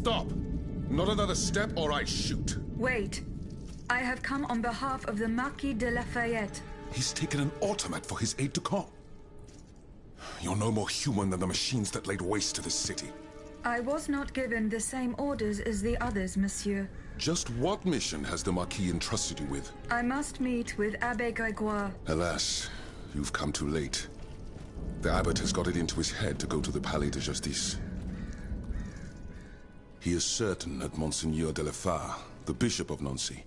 Stop! Not another step or I shoot. Wait. I have come on behalf of the Marquis de Lafayette. He's taken an automat for his aide-de-camp. You're no more human than the machines that laid waste to this city. I was not given the same orders as the others, monsieur. Just what mission has the Marquis entrusted you with? I must meet with Abbé Grégoire. Alas, you've come too late. The abbot has got it into his head to go to the Palais de Justice. He is certain that Monseigneur de la Fare, the Bishop of Nancy,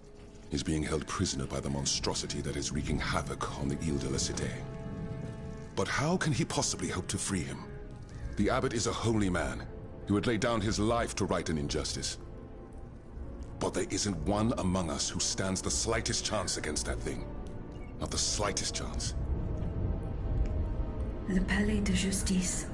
is being held prisoner by the monstrosity that is wreaking havoc on the Ile de la Cité. But how can he possibly hope to free him? The abbot is a holy man. He would lay down his life to right an injustice. But there isn't one among us who stands the slightest chance against that thing. Not the slightest chance. Le Palais de Justice.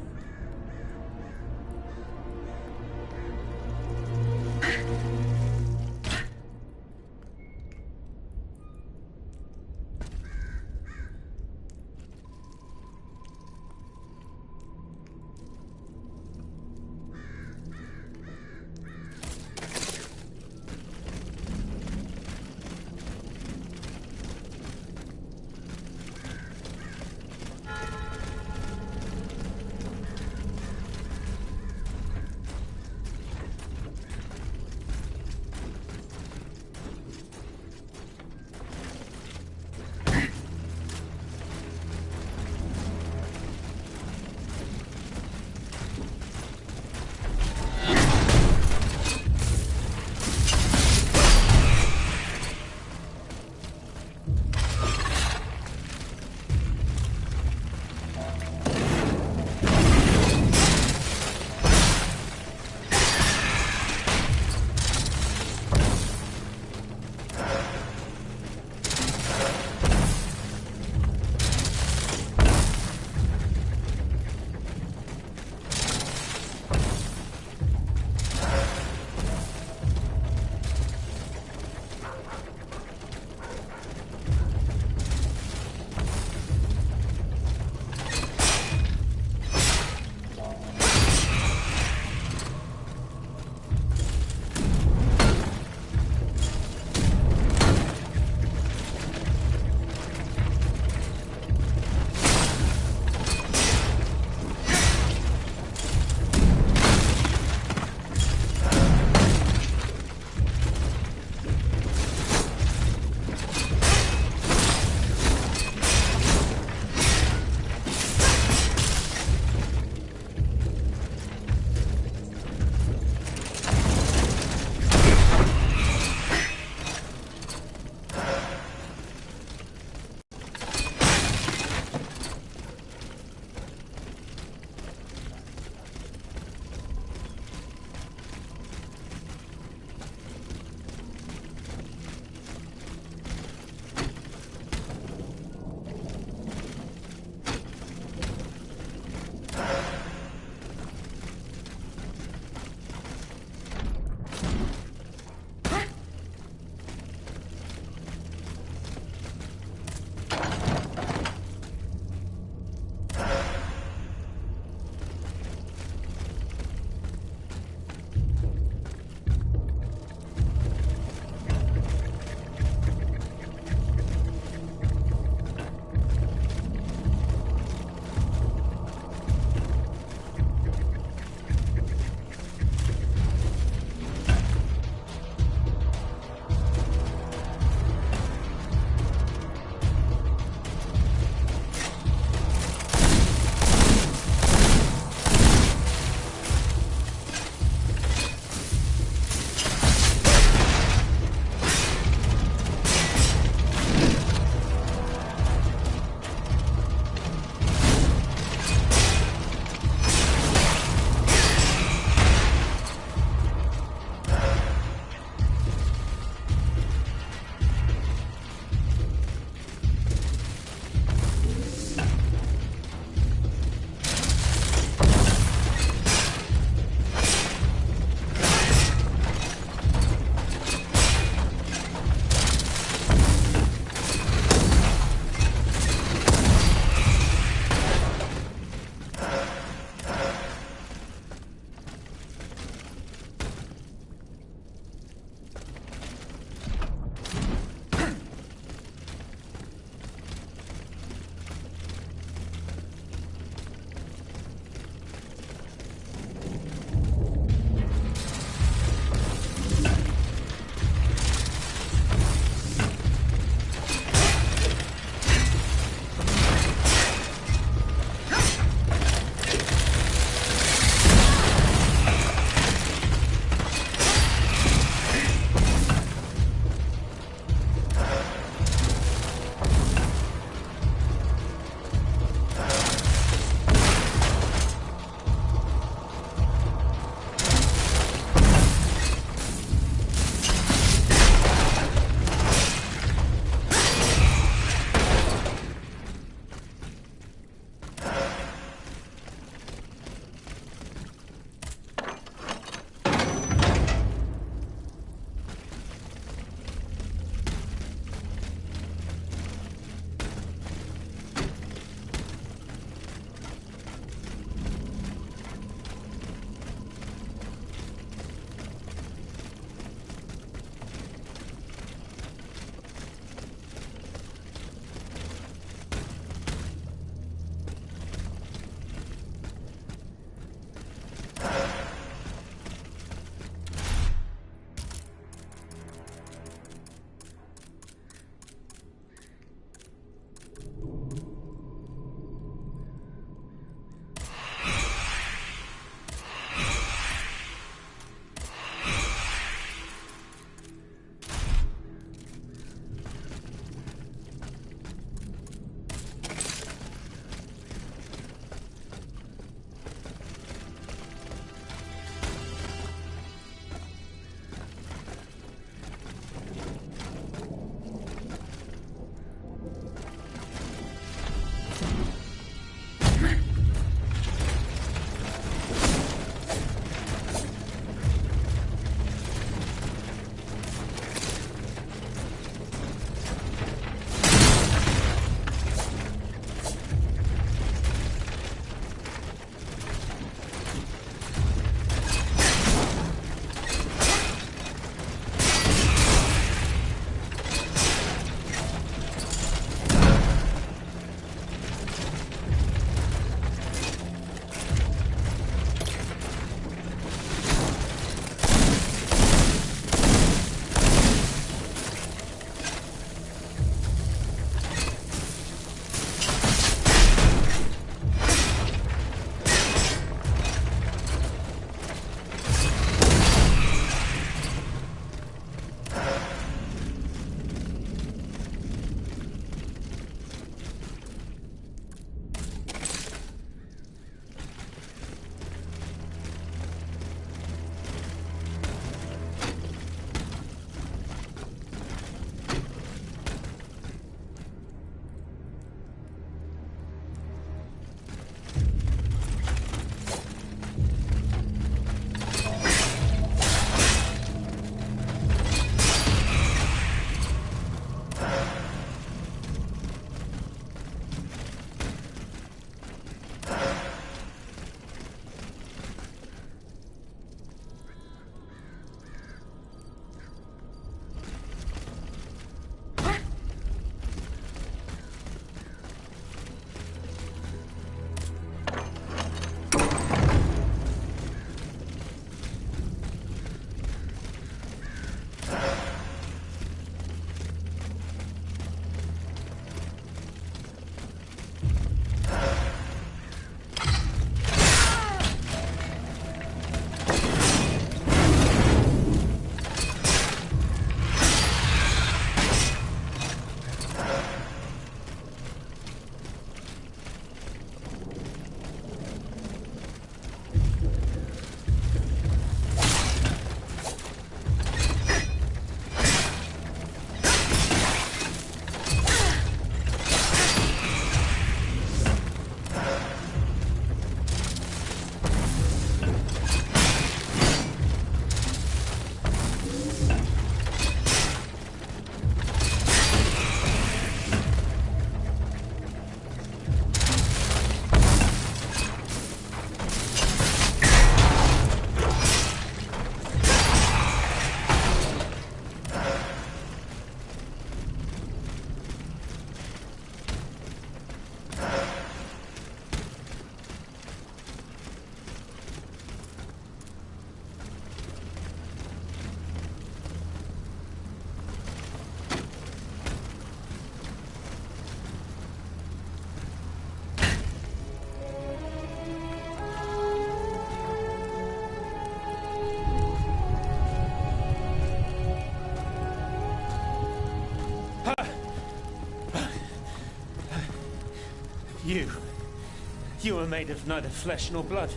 You were made of neither flesh nor blood.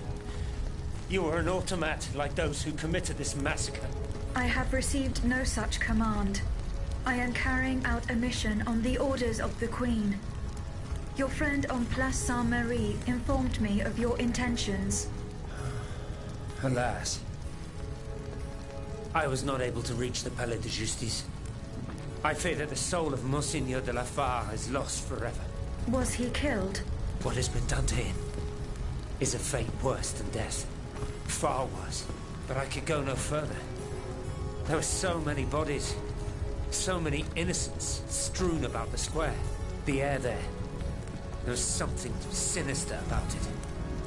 You were an automat like those who committed this massacre. I have received no such command. I am carrying out a mission on the orders of the Queen. Your friend on Place Saint-Marie informed me of your intentions. Alas. I was not able to reach the Palais de Justice. I fear that the soul of Monseigneur de la Fare is lost forever. Was he killed? What has been done to him is a fate worse than death. Far worse. But I could go no further. There were so many bodies. So many innocents strewn about the square. The air there. There was something sinister about it.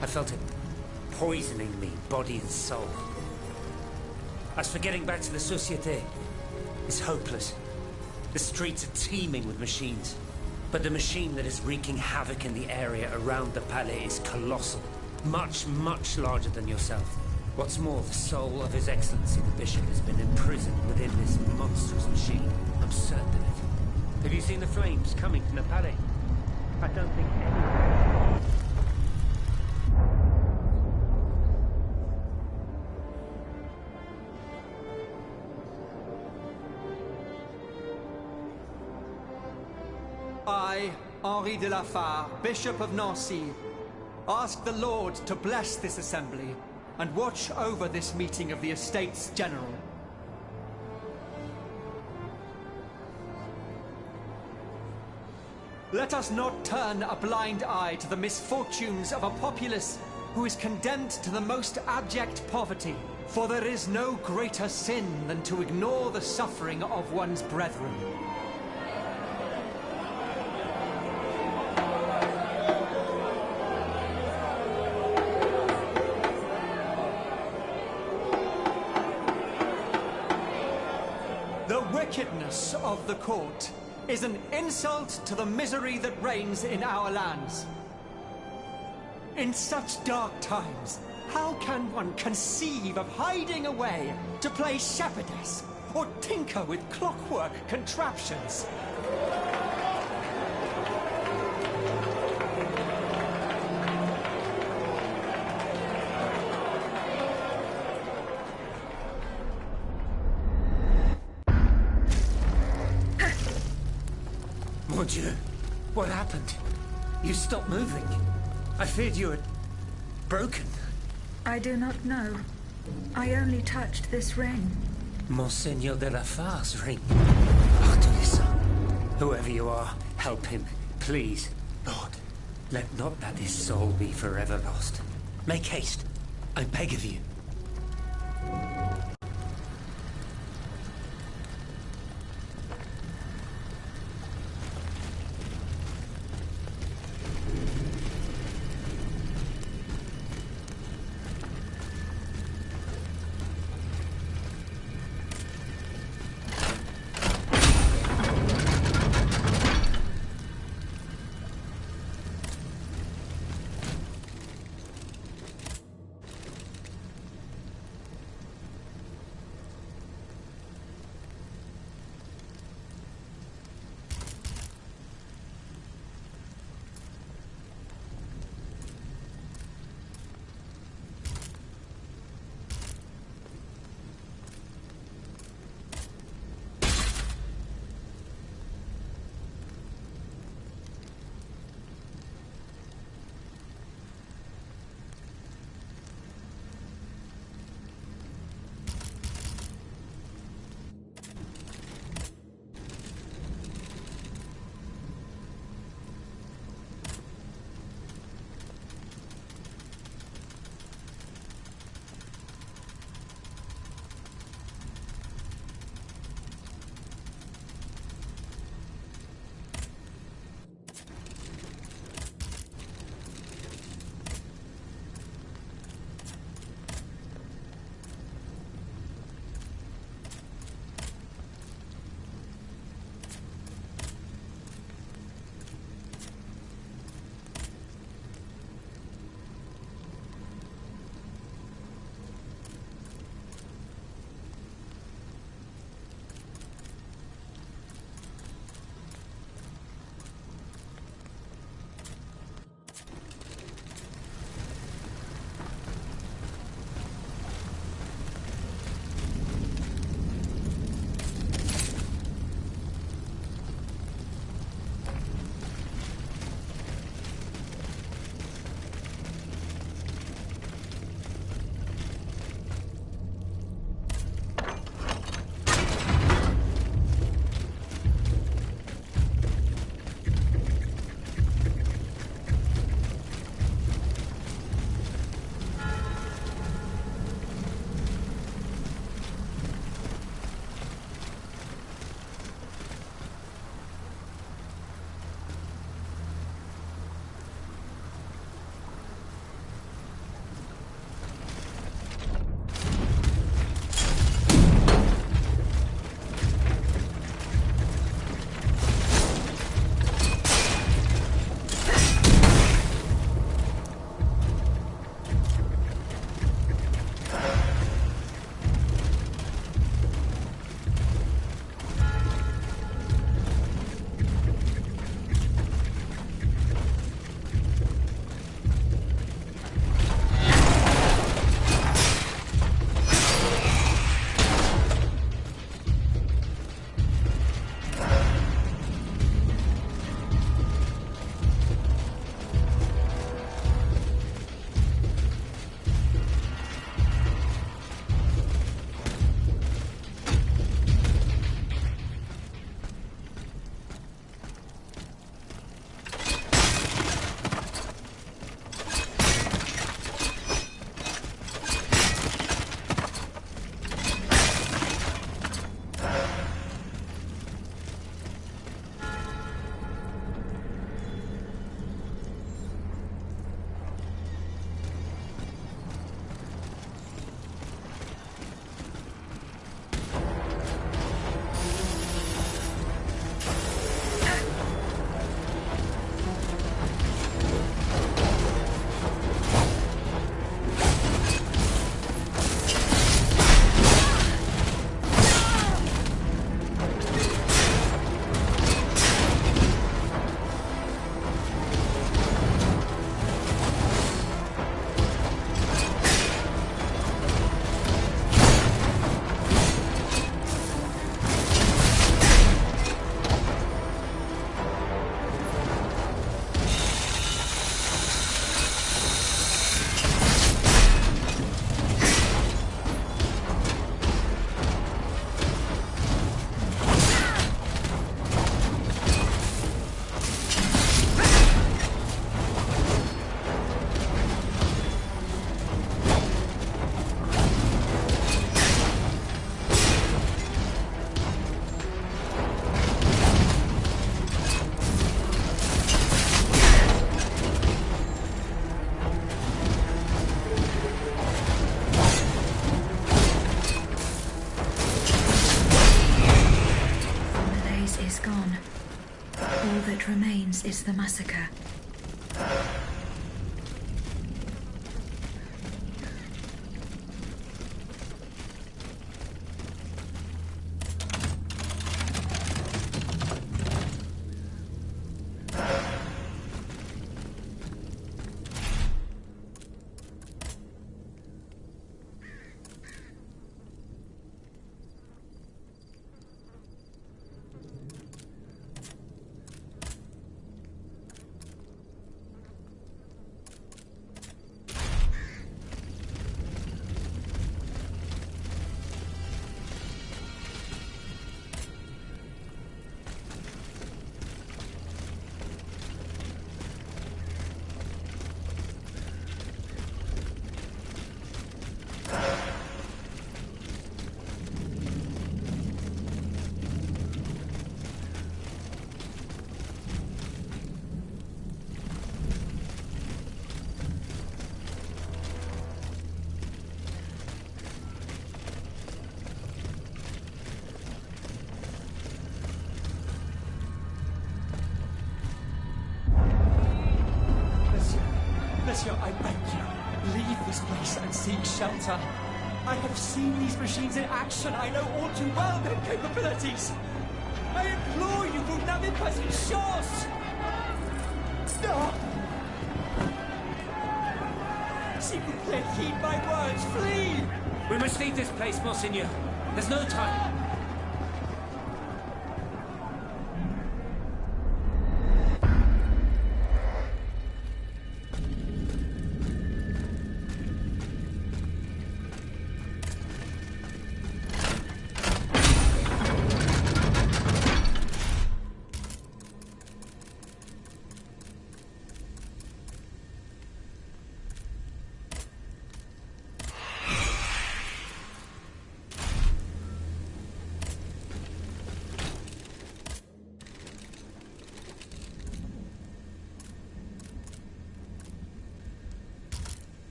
I felt it poisoning me, body and soul. As for getting back to the Société, it's hopeless. The streets are teeming with machines. But the machine that is wreaking havoc in the area around the Palais is colossal. Much, much larger than yourself. What's more, the soul of His Excellency the Bishop has been imprisoned within this monstrous machine. I'm certain of it. Have you seen the flames coming from the Palais? I don't think anyone... I, Henri de la Fare, Bishop of Nancy, ask the Lord to bless this assembly and watch over this meeting of the Estates General. Let us not turn a blind eye to the misfortunes of a populace who is condemned to the most abject poverty, for there is no greater sin than to ignore the suffering of one's brethren. The wickedness of the court is an insult to the misery that reigns in our lands. In such dark times, how can one conceive of hiding away to play shepherdess or tinker with clockwork contraptions? Mon Dieu, what happened? You stopped moving. I feared you had broken. I do not know. I only touched this ring. Monseigneur de la Fare's ring. Arthur, whoever you are, help him, please. Lord, let not that his soul be forever lost. Make haste, I beg of you. gone. All that remains is the massacre. Monsieur, I beg you, leave this place and seek shelter. I have seen these machines in action. I know all too well their capabilities. I implore you, vous n'avez pas une chance! Stop! S'il vous plaît, heed my words, flee! We must leave this place, Monseigneur. There's no time.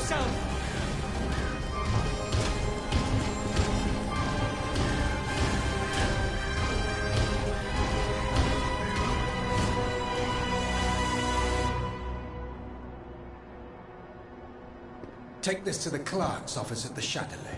yourself! Take this to the clerk's office at the Châtelet.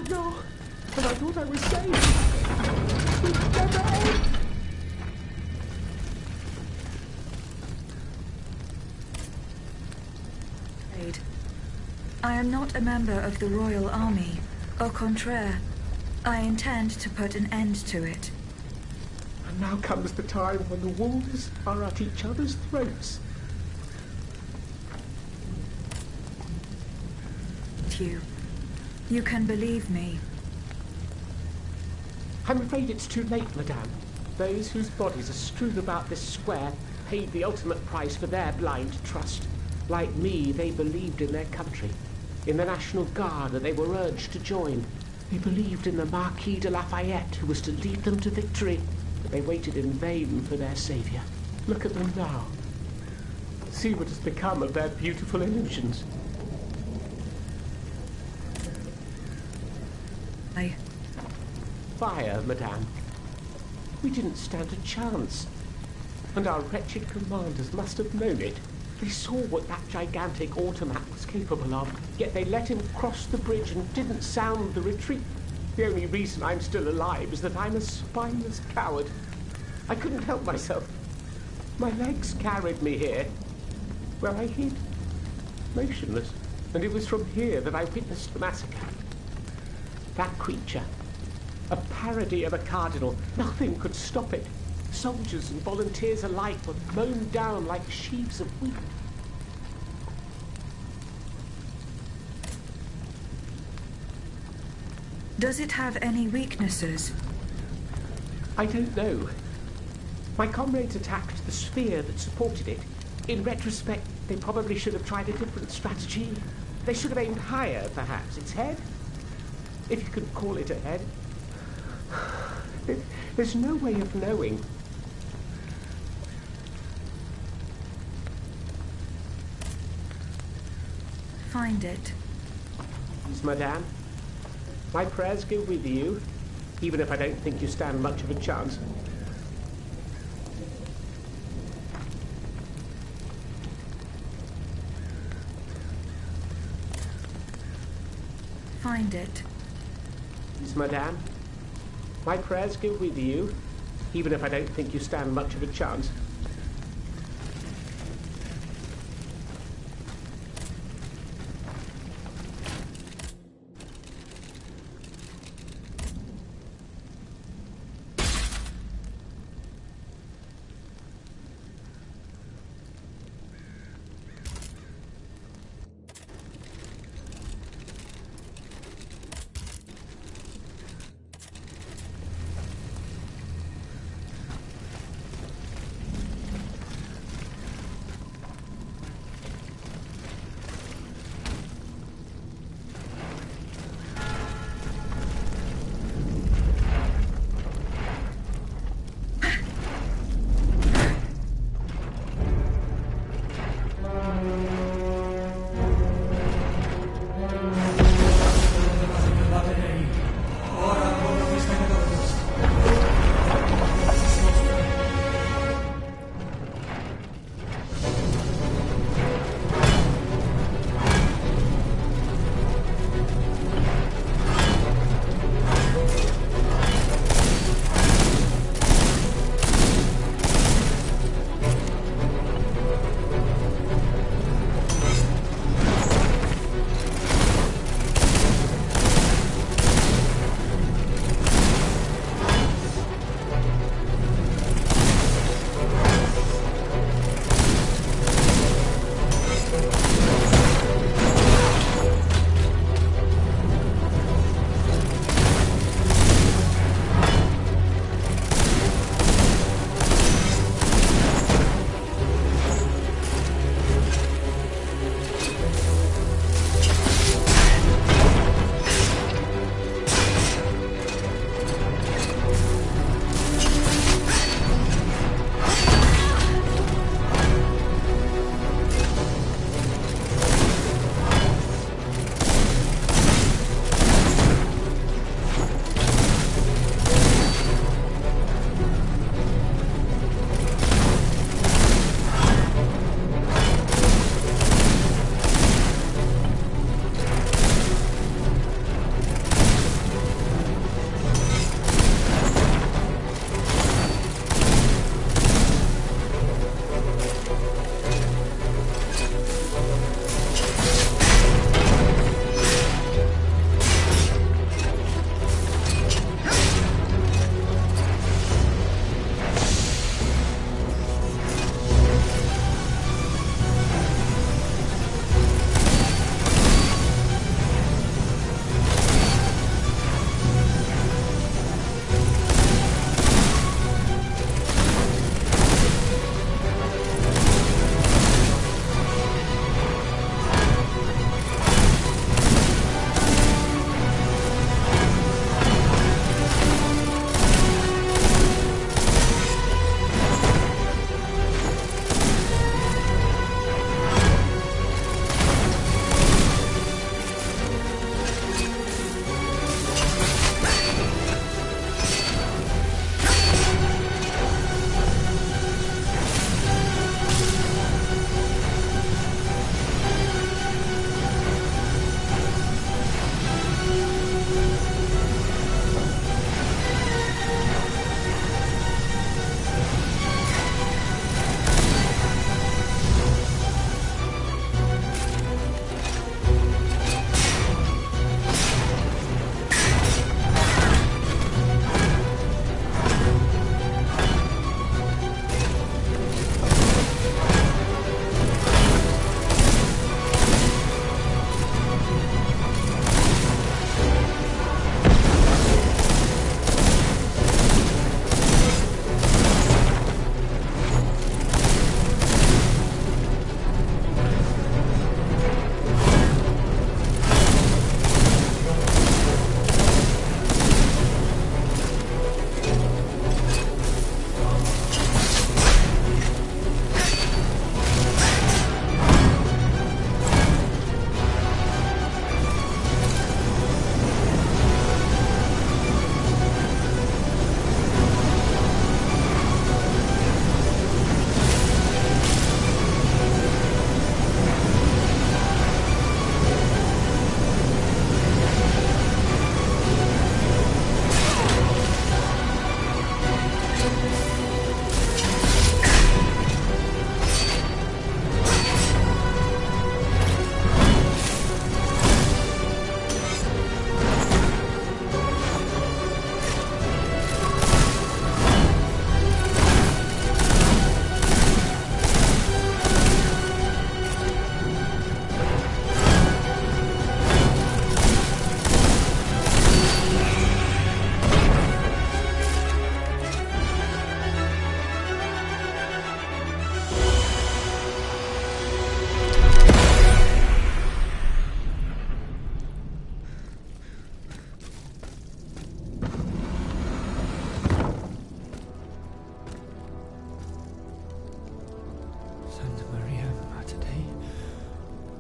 No. And I thought I was safe. It would never end. I am not a member of the Royal Army. Au contraire, I intend to put an end to it. And now comes the time when the wolves are at each other's throats. You can believe me. I'm afraid it's too late, madame. Those whose bodies are strewn about this square paid the ultimate price for their blind trust. Like me, they believed in their country, in the National Guard that they were urged to join. They believed in the Marquis de Lafayette, who was to lead them to victory, but they waited in vain for their saviour. Look at them now. See what has become of their beautiful illusions. Fire, madame. We didn't stand a chance. And our wretched commanders must have known it. They saw what that gigantic automat was capable of, yet they let him cross the bridge and didn't sound the retreat. The only reason I'm still alive is that I'm a spineless coward. I couldn't help myself. My legs carried me here, where I hid, motionless. And it was from here that I witnessed the massacre. That creature, a parody of a cardinal, nothing could stop it. Soldiers and volunteers alike were mown down like sheaves of wheat. Does it have any weaknesses? I don't know. My comrades attacked the sphere that supported it. In retrospect, they probably should have tried a different strategy. They should have aimed higher, perhaps. Its head? If you could call it a head. There's no way of knowing. Find it. Yes, madame. My prayers go with you, even if I don't think you stand much of a chance. Find it. Yes, madame. My prayers go with you, even if I don't think you stand much of a chance.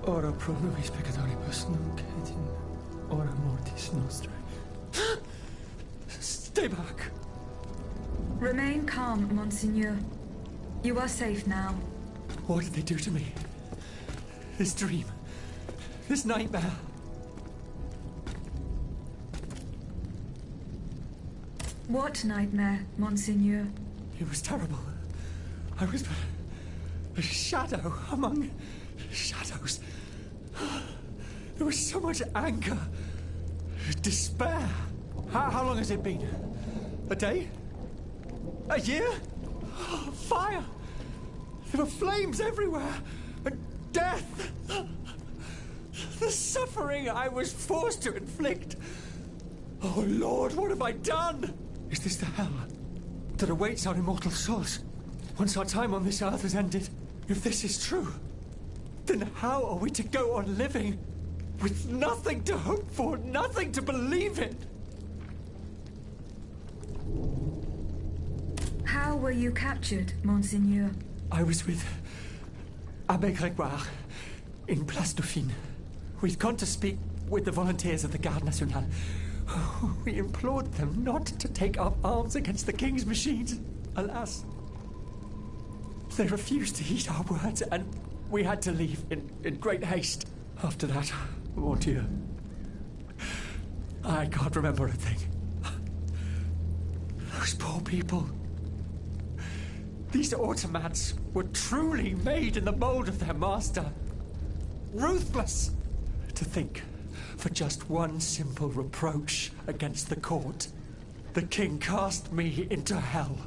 Ora pro nobis peccatoribus nunc et in hora mortis nostrae. Stay back. Remain calm, Monseigneur. You are safe now. What did they do to me? This dream. This nightmare. What nightmare, Monseigneur? It was terrible. I was but a shadow among shadows. There was so much anger, despair. How long has it been? A day? A year? Fire! There were flames everywhere, and death. The suffering I was forced to inflict. Oh Lord, what have I done? Is this the hell that awaits our immortal souls once our time on this earth has ended? If this is true, then how are we to go on living with nothing to hope for, nothing to believe in? How were you captured, Monseigneur? I was with Abbé Grégoire in Place Dauphine. We'd gone to speak with the volunteers of the Garde Nationale. We implored them not to take up arms against the King's machines. Alas, they refused to heed our words, and we had to leave in great haste. After that, mon Dieu, I can't remember a thing. Those poor people. These automats were truly made in the mold of their master. Ruthless. To think, for just one simple reproach against the court, the king cast me into hell.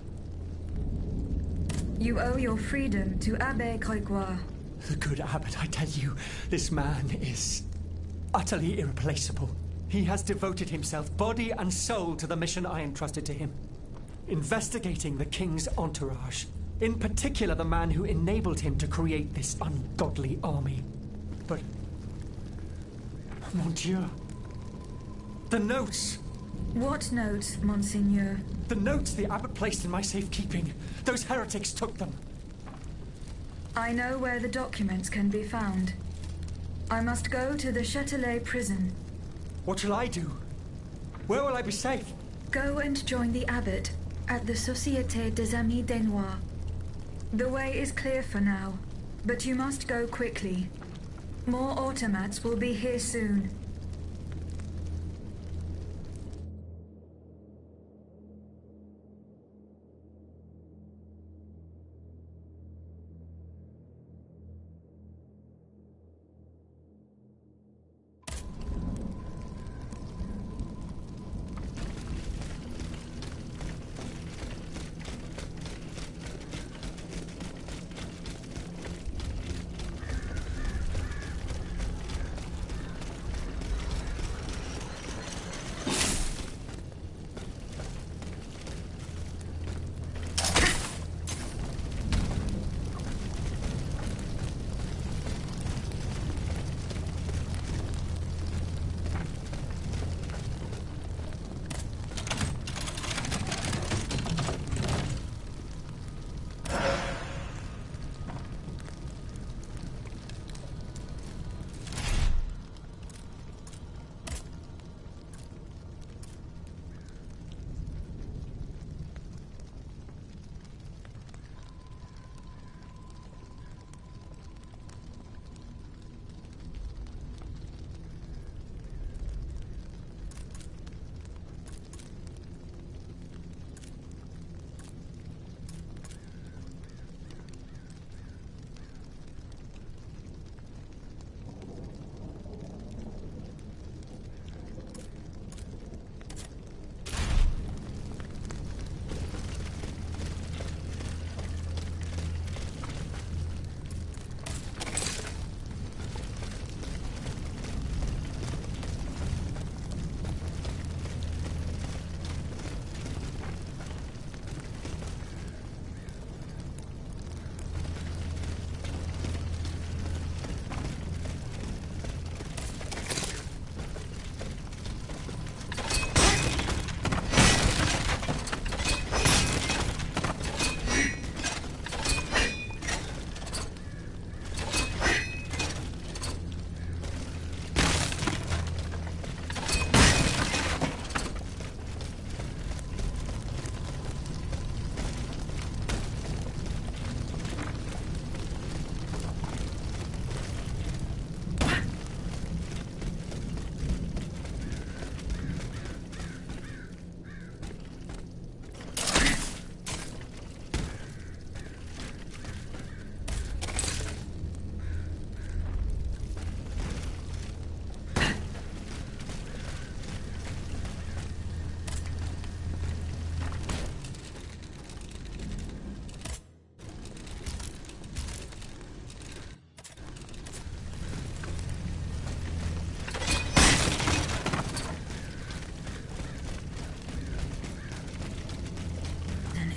You owe your freedom to Abbé Grégoire. The good abbot, I tell you, this man is utterly irreplaceable. He has devoted himself body and soul to the mission I entrusted to him. Investigating the king's entourage. In particular, the man who enabled him to create this ungodly army. But, mon Dieu, the notes. What notes, Monseigneur? The notes the abbot placed in my safekeeping. Those heretics took them. I know where the documents can be found. I must go to the Châtelet prison. What shall I do? Where will I be safe? Go and join the abbot at the Société des Amis des Noirs. The way is clear for now, but you must go quickly. More automats will be here soon.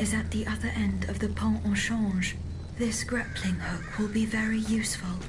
is at the other end of the Pont au Change. This grappling hook will be very useful.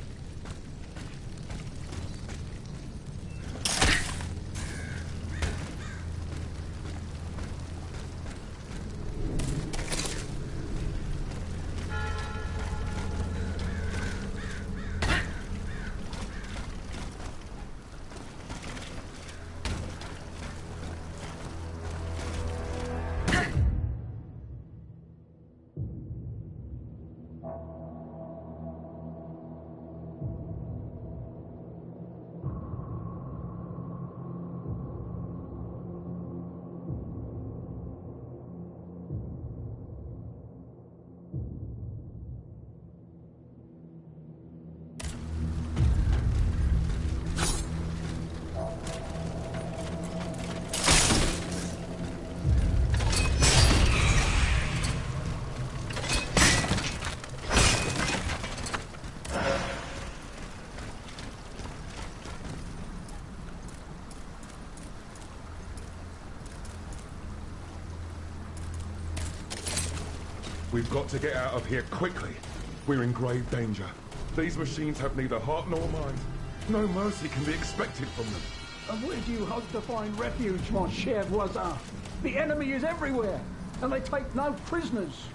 We've got to get out of here quickly. We're in grave danger. These machines have neither heart nor mind. No mercy can be expected from them. And where do you hope to find refuge, mon cher voisin? The enemy is everywhere, and they take no prisoners.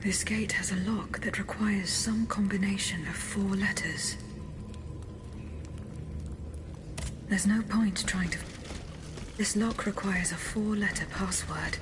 This gate has a lock that requires some combination of 4 letters. There's no point trying to... This lock requires a 4-letter password.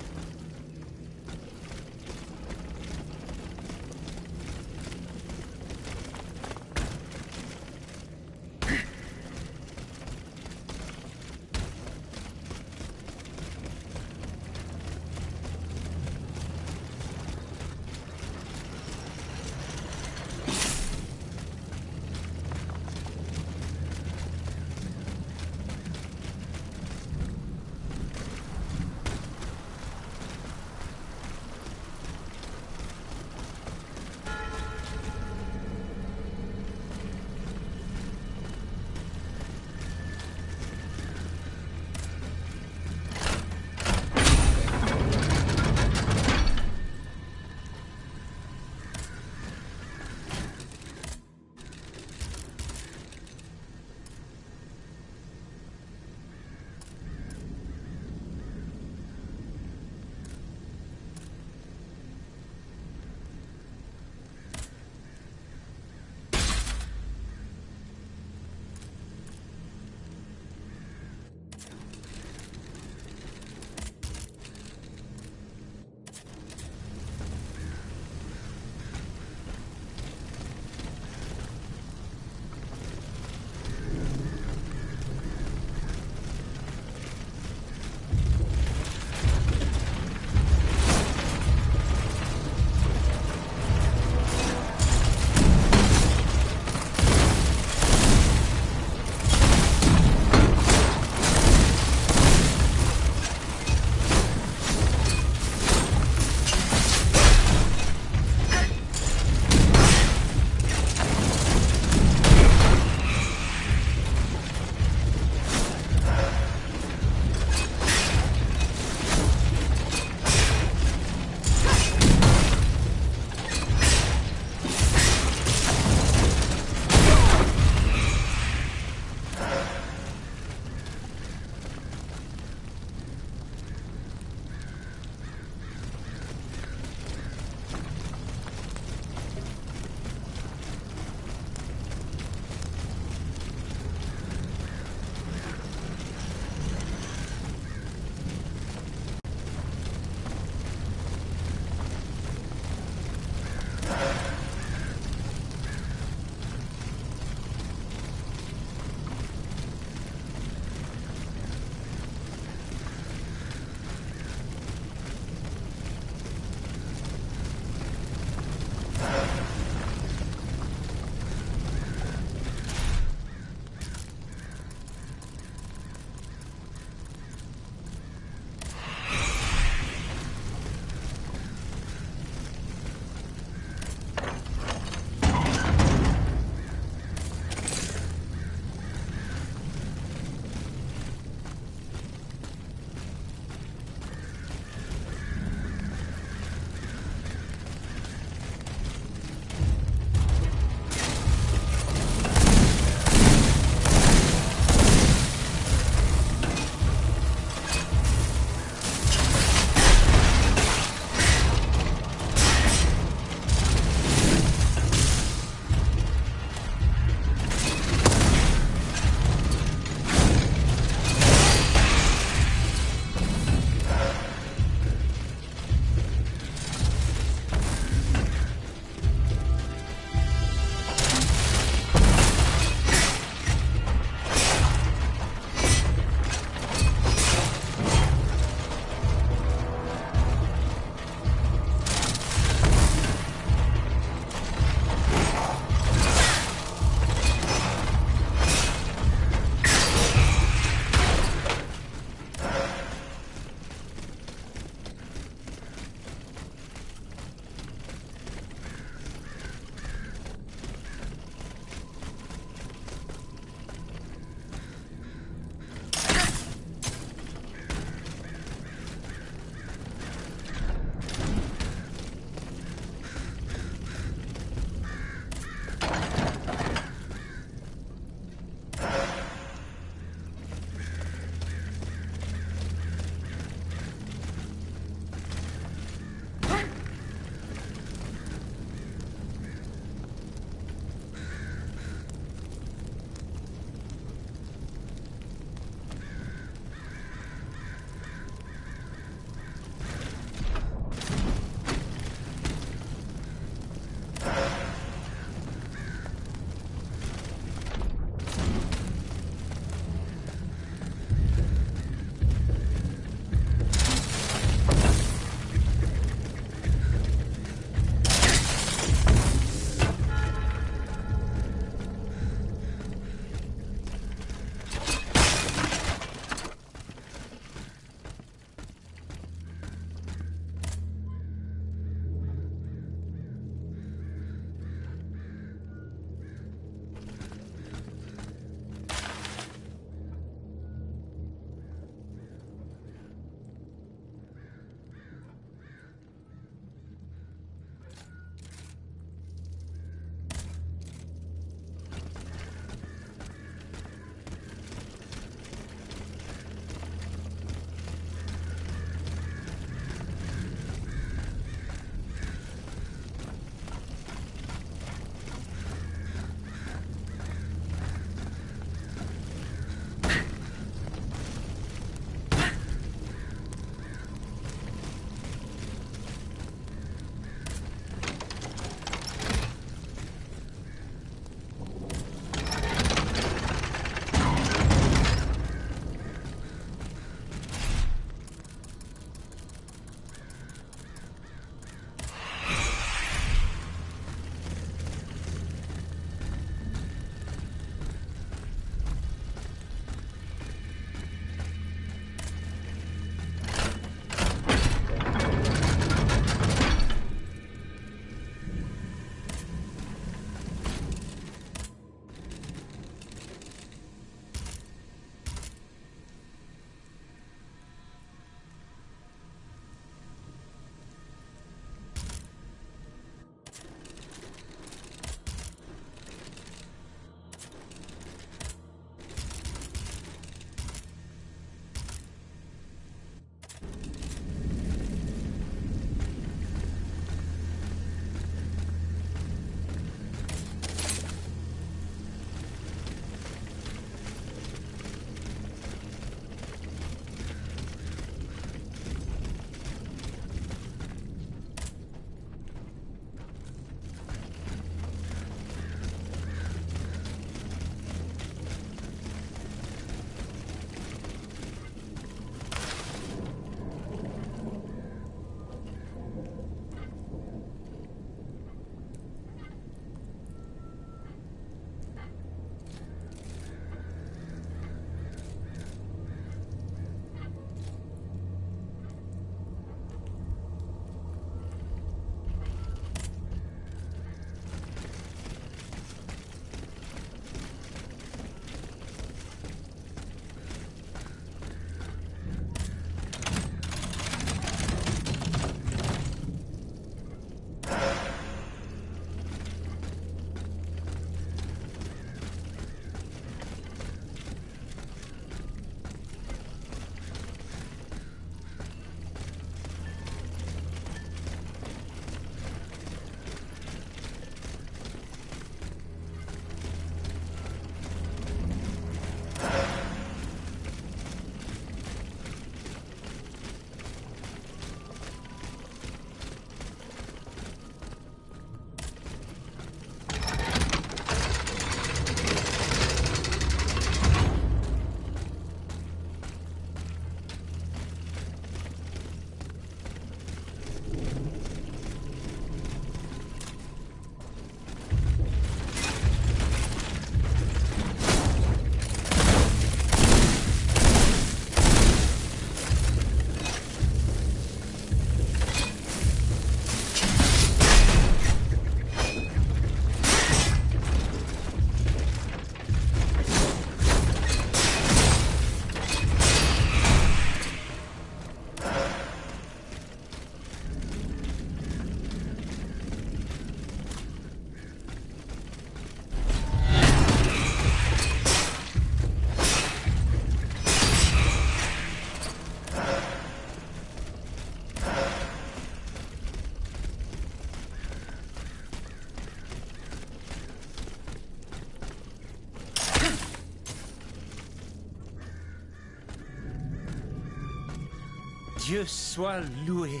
Dieu soit loué.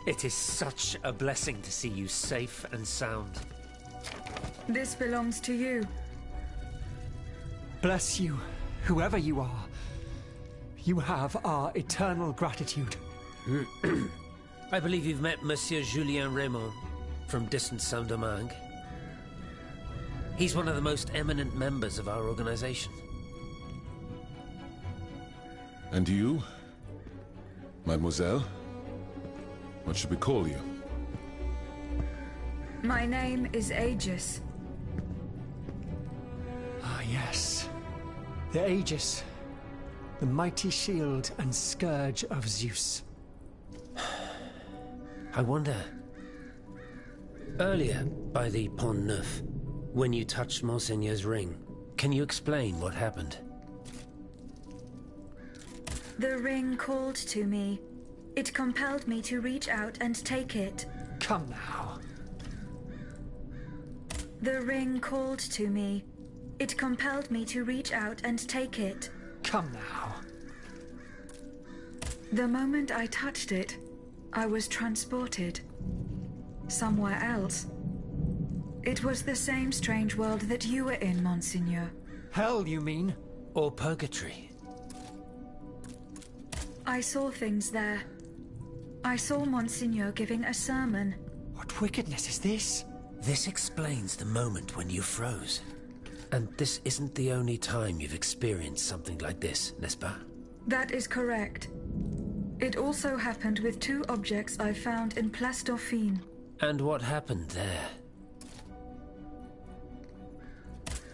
It is such a blessing to see you safe and sound. This belongs to you. Bless you, whoever you are. You have our eternal gratitude. I believe you've met Monsieur Julien Raymond from distant Saint-Domingue. He's one of the most eminent members of our organization. And you? Mademoiselle? What should we call you? My name is Aegis. Ah, yes. The Aegis. The mighty shield and scourge of Zeus. I wonder... Earlier, by the Pont Neuf, when you touched Monseigneur's ring, can you explain what happened? The ring called to me. It compelled me to reach out and take it. Come now. The ring called to me. It compelled me to reach out and take it. Come now. The moment I touched it, I was transported. Somewhere else. It was the same strange world that you were in, Monseigneur. Hell, you mean? Or purgatory? I saw things there. I saw Monseigneur giving a sermon. What wickedness is this? This explains the moment when you froze. And this isn't the only time you've experienced something like this, n'est-ce pas? That is correct. It also happened with two objects I found in Place Dauphine. And what happened there?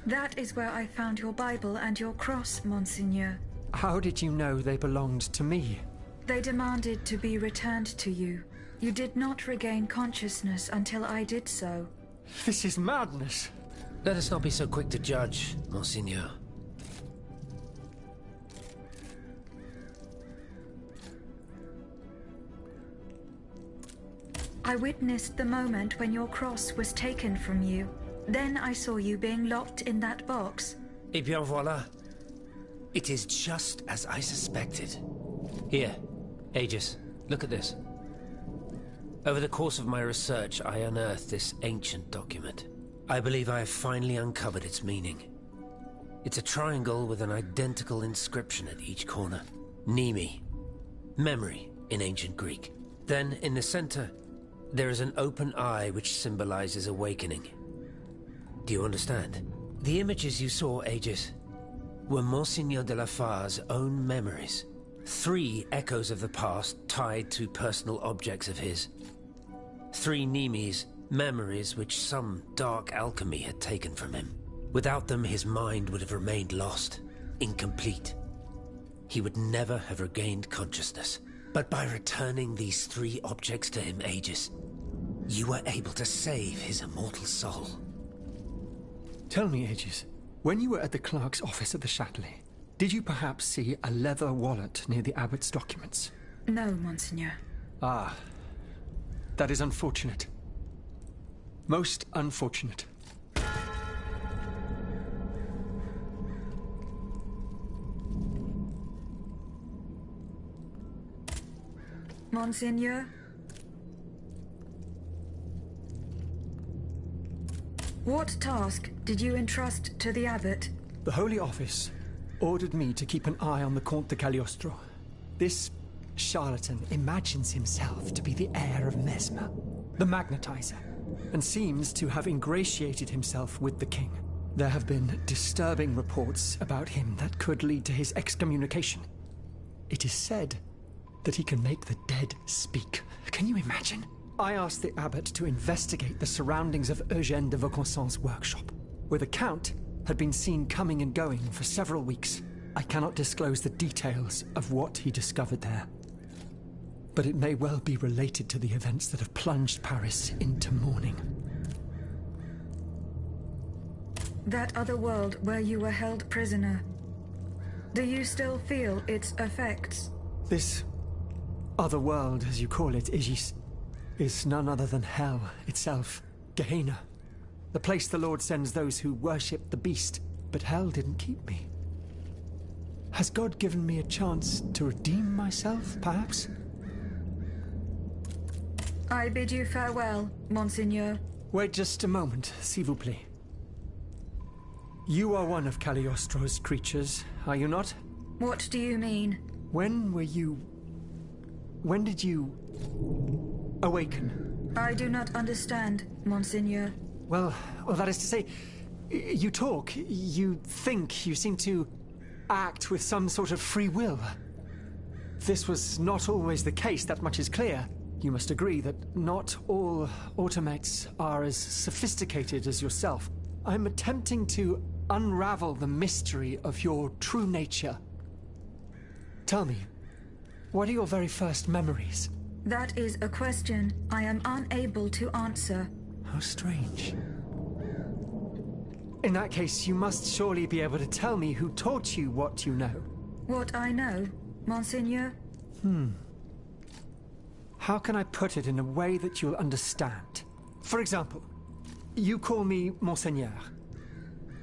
That is where I found your Bible and your cross, Monseigneur. How did you know they belonged to me? They demanded to be returned to you. You did not regain consciousness until I did so. This is madness. Let us not be so quick to judge, Monseigneur. I witnessed the moment when your cross was taken from you. Then I saw you being locked in that box. Eh bien voilà. It is just as I suspected. Here, Aegis, look at this. Over the course of my research, I unearthed this ancient document. I believe I have finally uncovered its meaning. It's a triangle with an identical inscription at each corner. Nemi, memory in ancient Greek. Then, in the center, there is an open eye which symbolizes awakening. Do you understand? The images you saw, Aegis, were Monseigneur de la Far's own memories. 3 echoes of the past tied to personal objects of his. 3 Nemes, memories which some dark alchemy had taken from him. Without them, his mind would have remained lost, incomplete. He would never have regained consciousness. But by returning these 3 objects to him, Aegis, you were able to save his immortal soul. Tell me, Aegis, when you were at the clerk's office at the Châtelet, did you perhaps see a leather wallet near the abbot's documents? No, Monseigneur. Ah, that is unfortunate. Most unfortunate. Monseigneur? What task did you entrust to the abbot? The Holy Office ordered me to keep an eye on the Comte de Cagliostro. This charlatan imagines himself to be the heir of Mesmer, the magnetizer, and seems to have ingratiated himself with the king. There have been disturbing reports about him that could lead to his excommunication. It is said that he can make the dead speak. Can you imagine? I asked the abbot to investigate the surroundings of Eugène de Vaucansan's workshop, where the Count had been seen coming and going for several weeks. I cannot disclose the details of what he discovered there, but it may well be related to the events that have plunged Paris into mourning. That other world where you were held prisoner. Do you still feel its effects? This other world, as you call it, Aegis, is none other than hell itself. Gehenna. The place the Lord sends those who worship the beast. But hell didn't keep me. Has God given me a chance to redeem myself, perhaps? I bid you farewell, Monseigneur. Wait just a moment, s'il vous plaît. You are one of Cagliostro's creatures, are you not? What do you mean? When did you awaken? I do not understand, Monseigneur. Well, that is to say, you talk, you think, you seem to act with some sort of free will. This was not always the case, that much is clear. You must agree that not all automates are as sophisticated as yourself. I'm attempting to unravel the mystery of your true nature. Tell me, what are your very first memories? That is a question I am unable to answer. How strange. In that case, you must surely be able to tell me who taught you what you know. What I know, Monseigneur? How can I put it in a way that you'll understand? For example, you call me Monseigneur.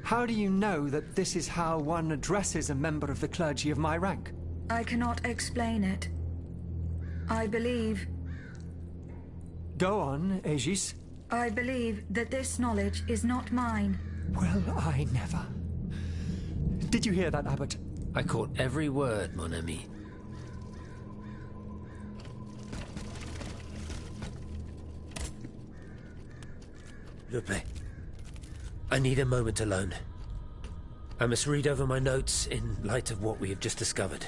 How do you know that this is how one addresses a member of the clergy of my rank? I cannot explain it. I believe... Go on, Aegis. I believe that this knowledge is not mine. Well, I never. Did you hear that, Abbot? I caught every word, mon ami. Lupe, I need a moment alone. I must read over my notes in light of what we have just discovered.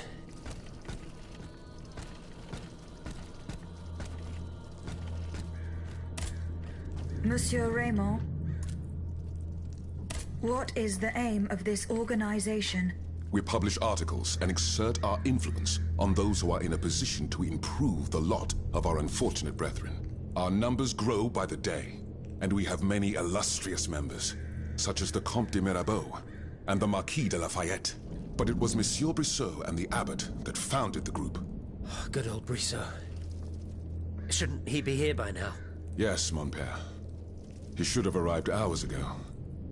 Monsieur Raymond, what is the aim of this organization? We publish articles and exert our influence on those who are in a position to improve the lot of our unfortunate brethren. Our numbers grow by the day, and we have many illustrious members, such as the Comte de Mirabeau and the Marquis de Lafayette. But it was Monsieur Brissot and the Abbot that founded the group. Good old Brissot. Shouldn't he be here by now? Yes, mon père. He should have arrived hours ago.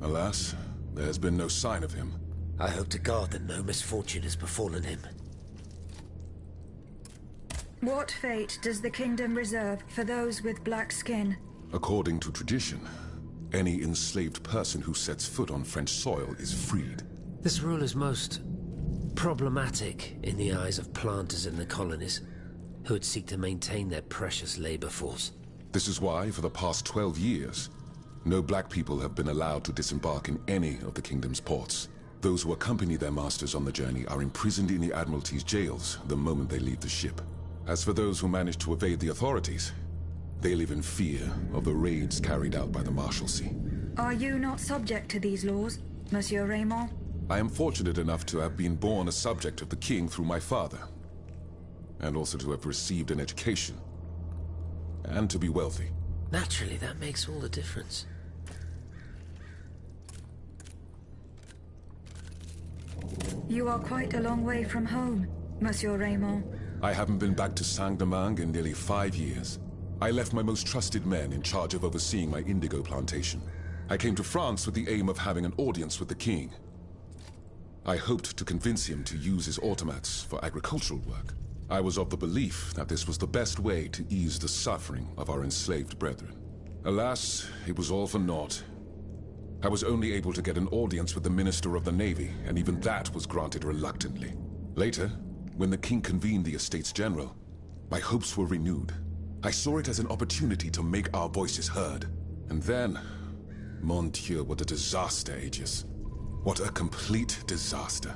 Alas, there has been no sign of him. I hope to God that no misfortune has befallen him. What fate does the kingdom reserve for those with black skin? According to tradition, any enslaved person who sets foot on French soil is freed. This rule is most problematic in the eyes of planters in the colonies, who would seek to maintain their precious labor force. This is why, for the past 12 years, no black people have been allowed to disembark in any of the kingdom's ports. Those who accompany their masters on the journey are imprisoned in the Admiralty's jails the moment they leave the ship. As for those who manage to evade the authorities, they live in fear of the raids carried out by the Marshalsea. Are you not subject to these laws, Monsieur Raymond? I am fortunate enough to have been born a subject of the king through my father, and also to have received an education, and to be wealthy. Naturally, that makes all the difference. You are quite a long way from home, Monsieur Raymond. I haven't been back to Saint-Domingue in nearly 5 years. I left my most trusted men in charge of overseeing my indigo plantation. I came to France with the aim of having an audience with the king. I hoped to convince him to use his automats for agricultural work. I was of the belief that this was the best way to ease the suffering of our enslaved brethren. Alas, it was all for naught. I was only able to get an audience with the Minister of the Navy, and even that was granted reluctantly. Later, when the king convened the Estates General, my hopes were renewed. I saw it as an opportunity to make our voices heard. And then, mon Dieu, what a disaster, Aegis. What a complete disaster.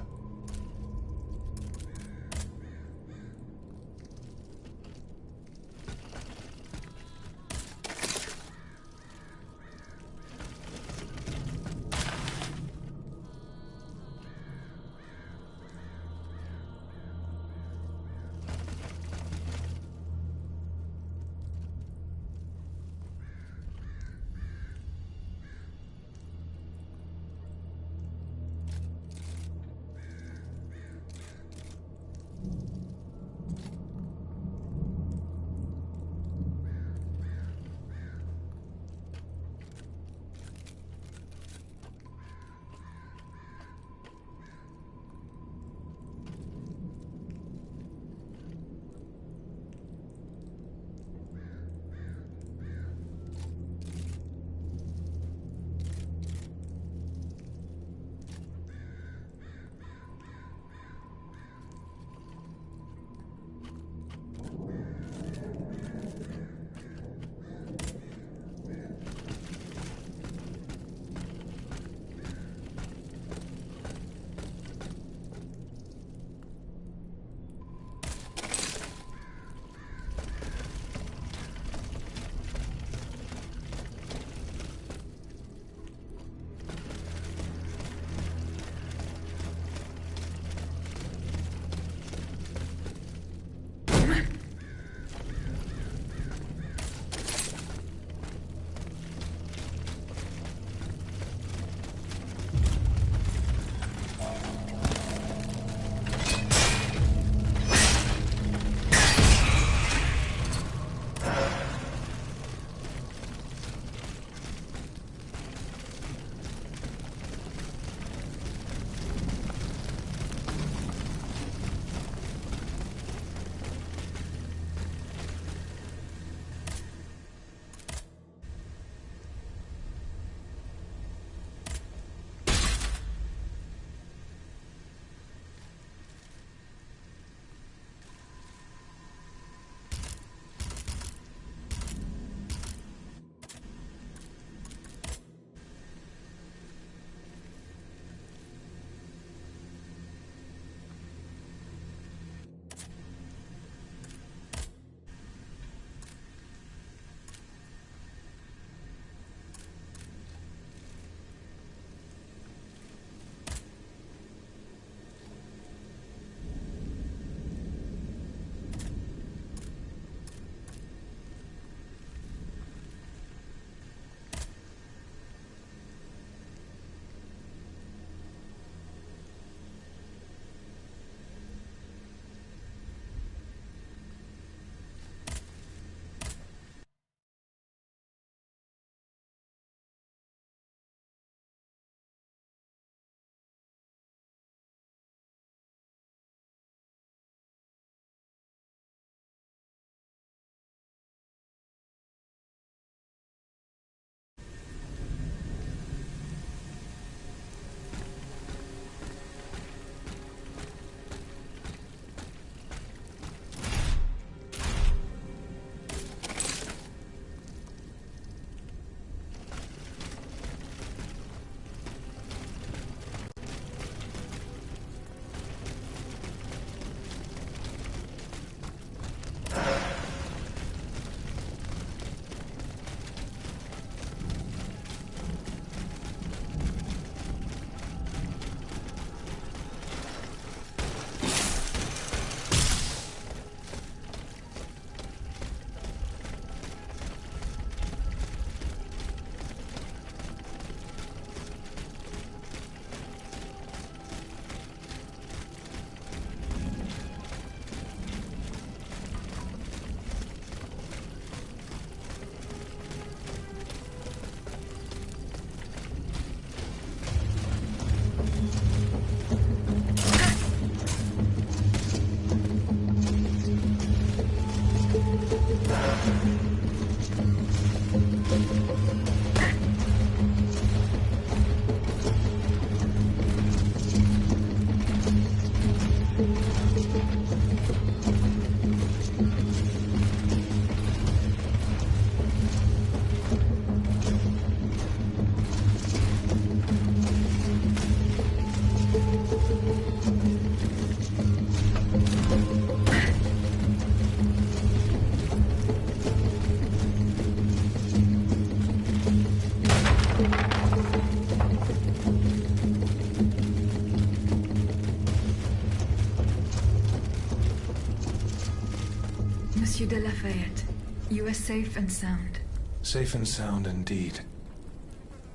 de Lafayette. You are safe and sound. Safe and sound indeed.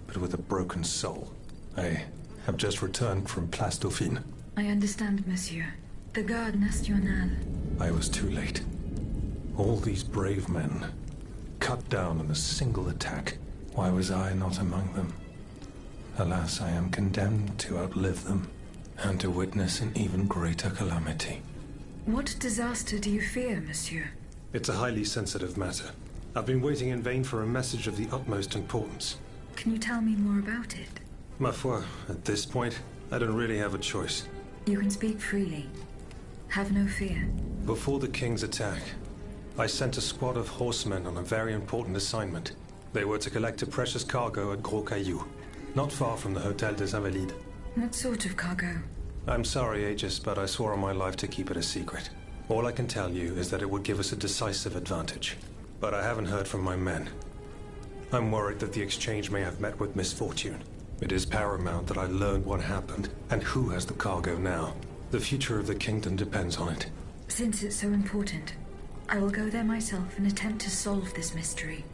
But with a broken soul. I have just returned from Place Dauphine. I understand, monsieur. The Garde Nationale. I was too late. All these brave men, cut down in a single attack. Why was I not among them? Alas, I am condemned to outlive them, and to witness an even greater calamity. What disaster do you fear, monsieur? It's a highly sensitive matter. I've been waiting in vain for a message of the utmost importance. Can you tell me more about it? Ma foi, at this point, I don't really have a choice. You can speak freely. Have no fear. Before the King's attack, I sent a squad of horsemen on a very important assignment. They were to collect a precious cargo at Gros Caillou, not far from the Hôtel des Invalides. What sort of cargo? I'm sorry, Aegis, but I swore on my life to keep it a secret. All I can tell you is that it would give us a decisive advantage. But I haven't heard from my men. I'm worried that the exchange may have met with misfortune. It is paramount that I learn what happened and who has the cargo now. The future of the kingdom depends on it. Since it's so important, I will go there myself and attempt to solve this mystery.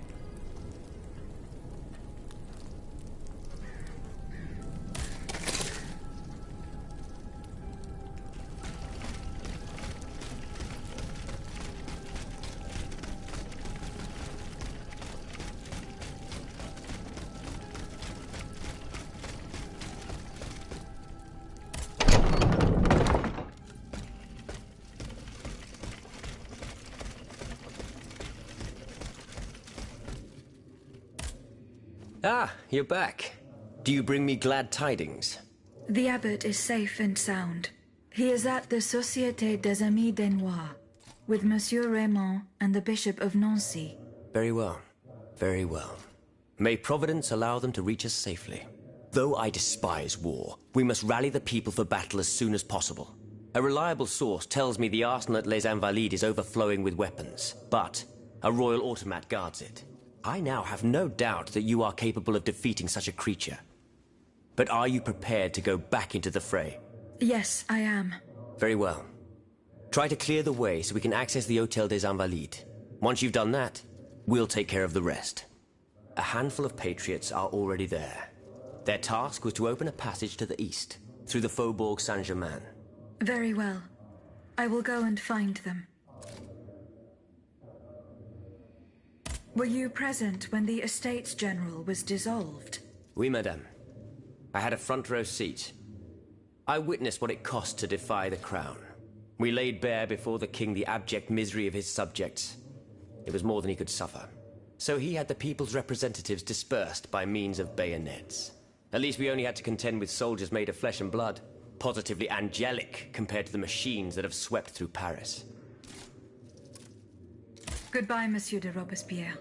Ah, you're back. Do you bring me glad tidings? The abbot is safe and sound. He is at the Société des Amis des Noirs, with Monsieur Raymond and the Bishop of Nancy. Very well. Very well. May Providence allow them to reach us safely. Though I despise war, we must rally the people for battle as soon as possible. A reliable source tells me the arsenal at Les Invalides is overflowing with weapons, but a royal automat guards it. I now have no doubt that you are capable of defeating such a creature. But are you prepared to go back into the fray? Yes, I am. Very well. Try to clear the way so we can access the Hôtel des Invalides. Once you've done that, we'll take care of the rest. A handful of patriots are already there. Their task was to open a passage to the east, through the Faubourg Saint-Germain. Very well. I will go and find them. Were you present when the Estates General was dissolved? Oui, madame. I had a front row seat. I witnessed what it cost to defy the crown. We laid bare before the king the abject misery of his subjects. It was more than he could suffer. So he had the people's representatives dispersed by means of bayonets. At least we only had to contend with soldiers made of flesh and blood, positively angelic compared to the machines that have swept through Paris. Goodbye, Monsieur de Robespierre.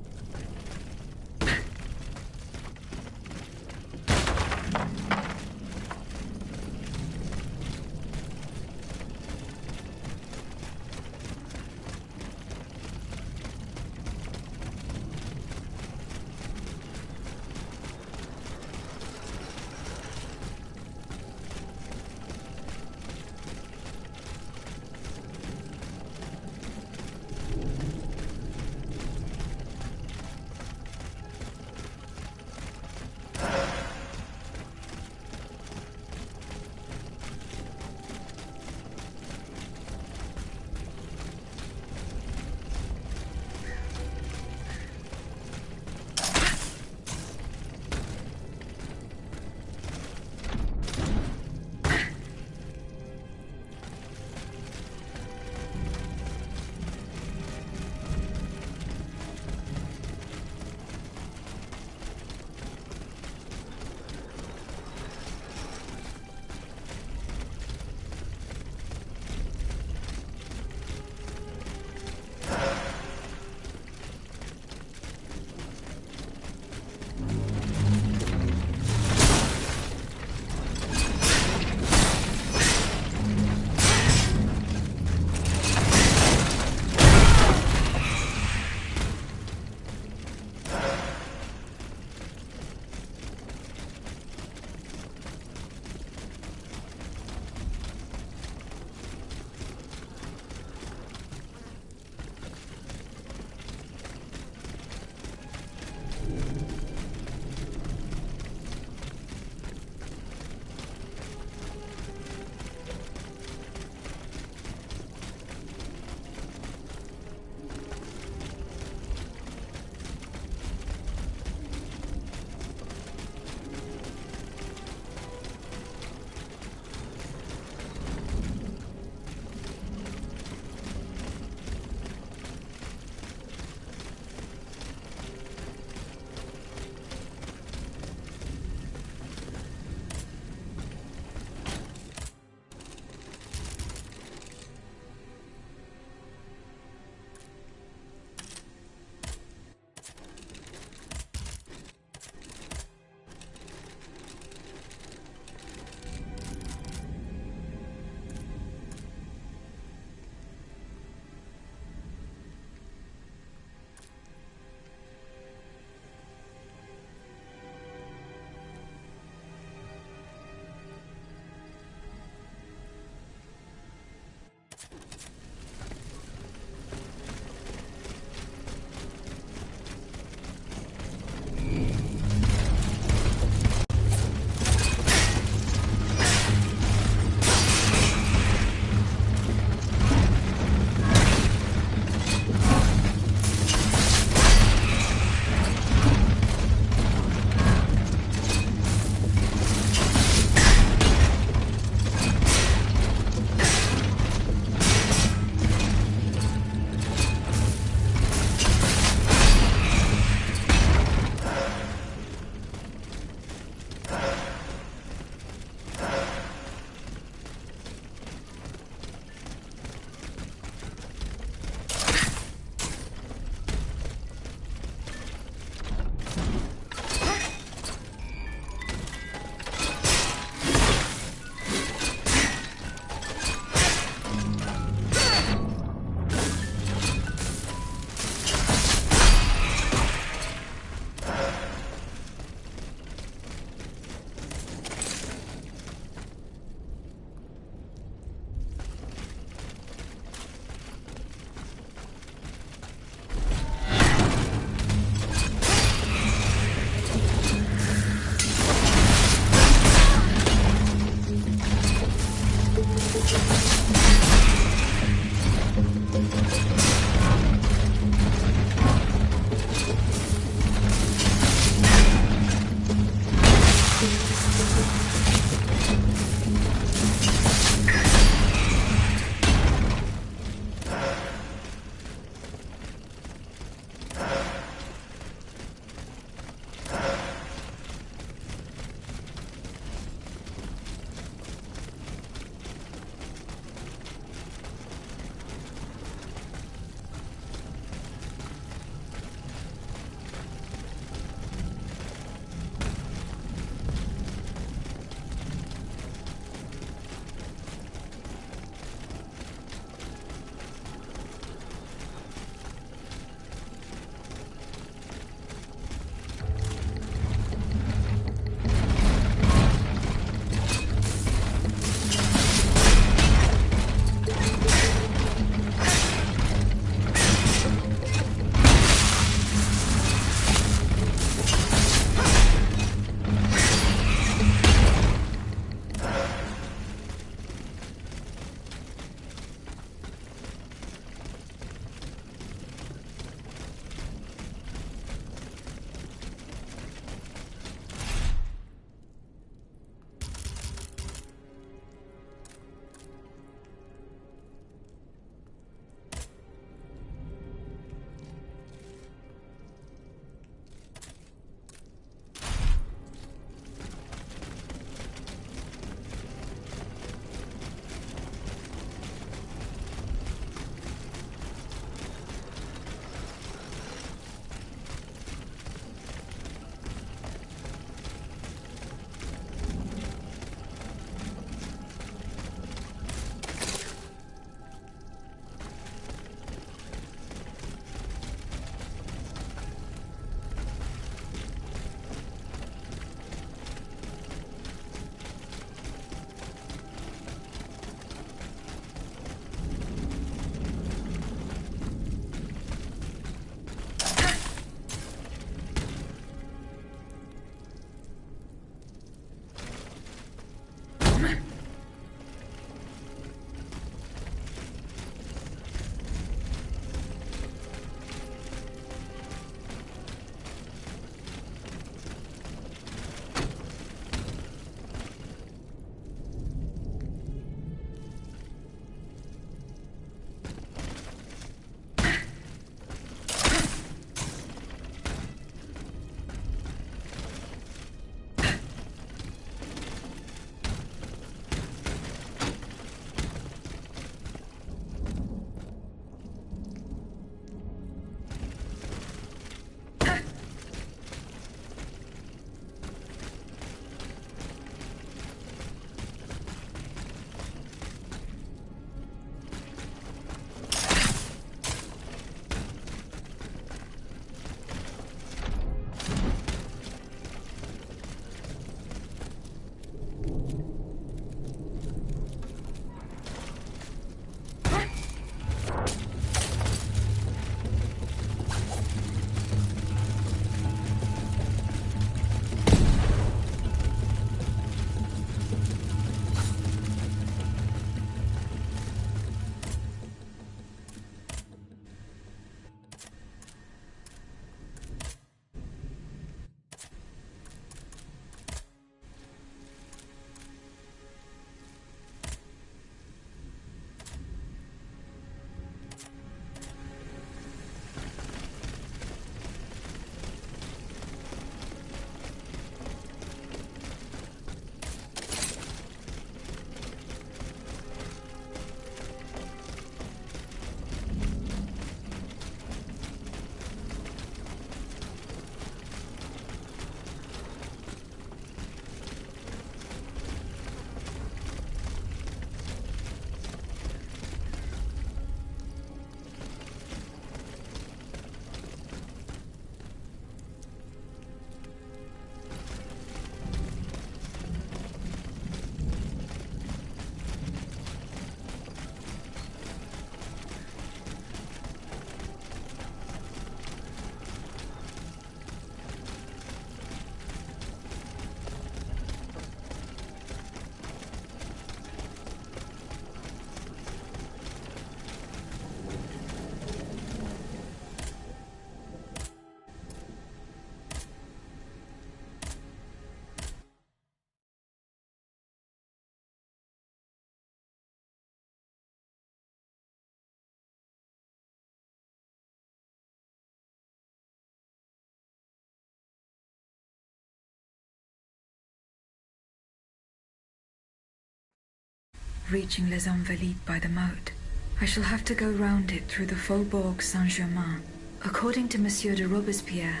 of reaching Les Invalides by the moat. I shall have to go round it through the Faubourg Saint-Germain. According to Monsieur de Robespierre,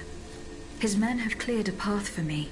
his men have cleared a path for me.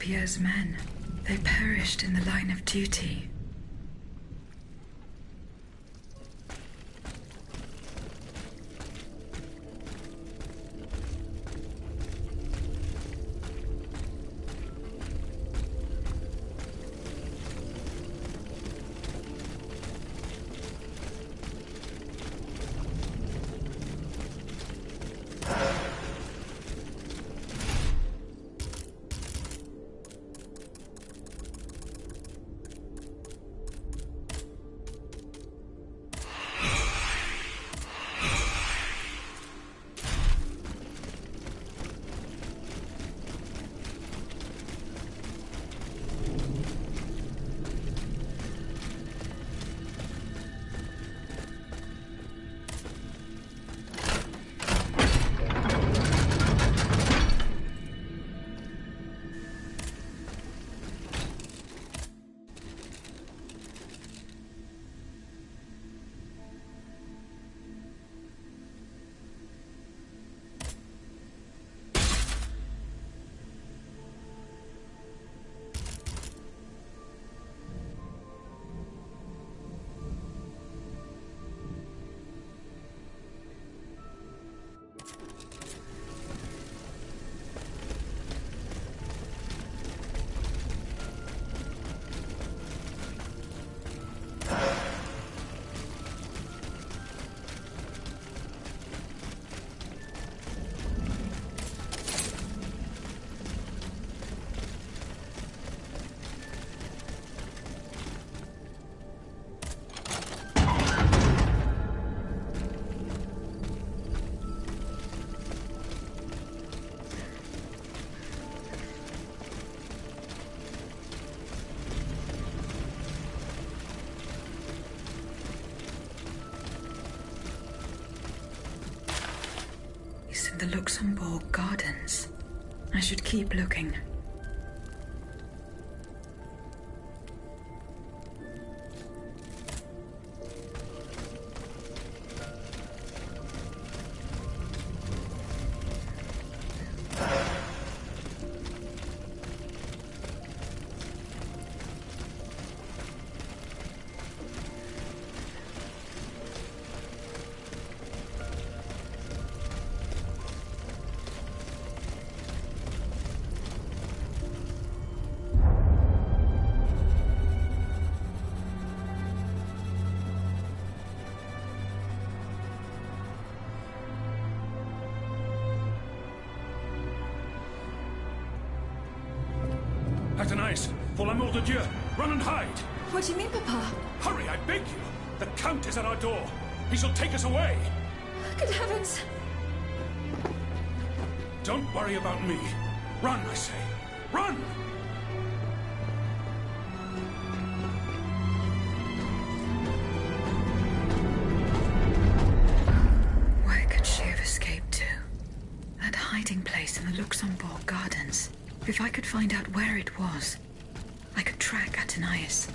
Pierre's men. They perished in the line of duty. the Luxembourg Gardens. I should keep looking. Athénaïs, pour l'amour de Dieu, run and hide! What do you mean, Papa? Hurry, I beg you! The Count is at our door. He shall take us away! Good heavens! Don't worry about me. Run, I say. Run! Where could she have escaped to? That hiding place in the Luxembourg Gardens. If I could find out where it was, I could track Athénaïs.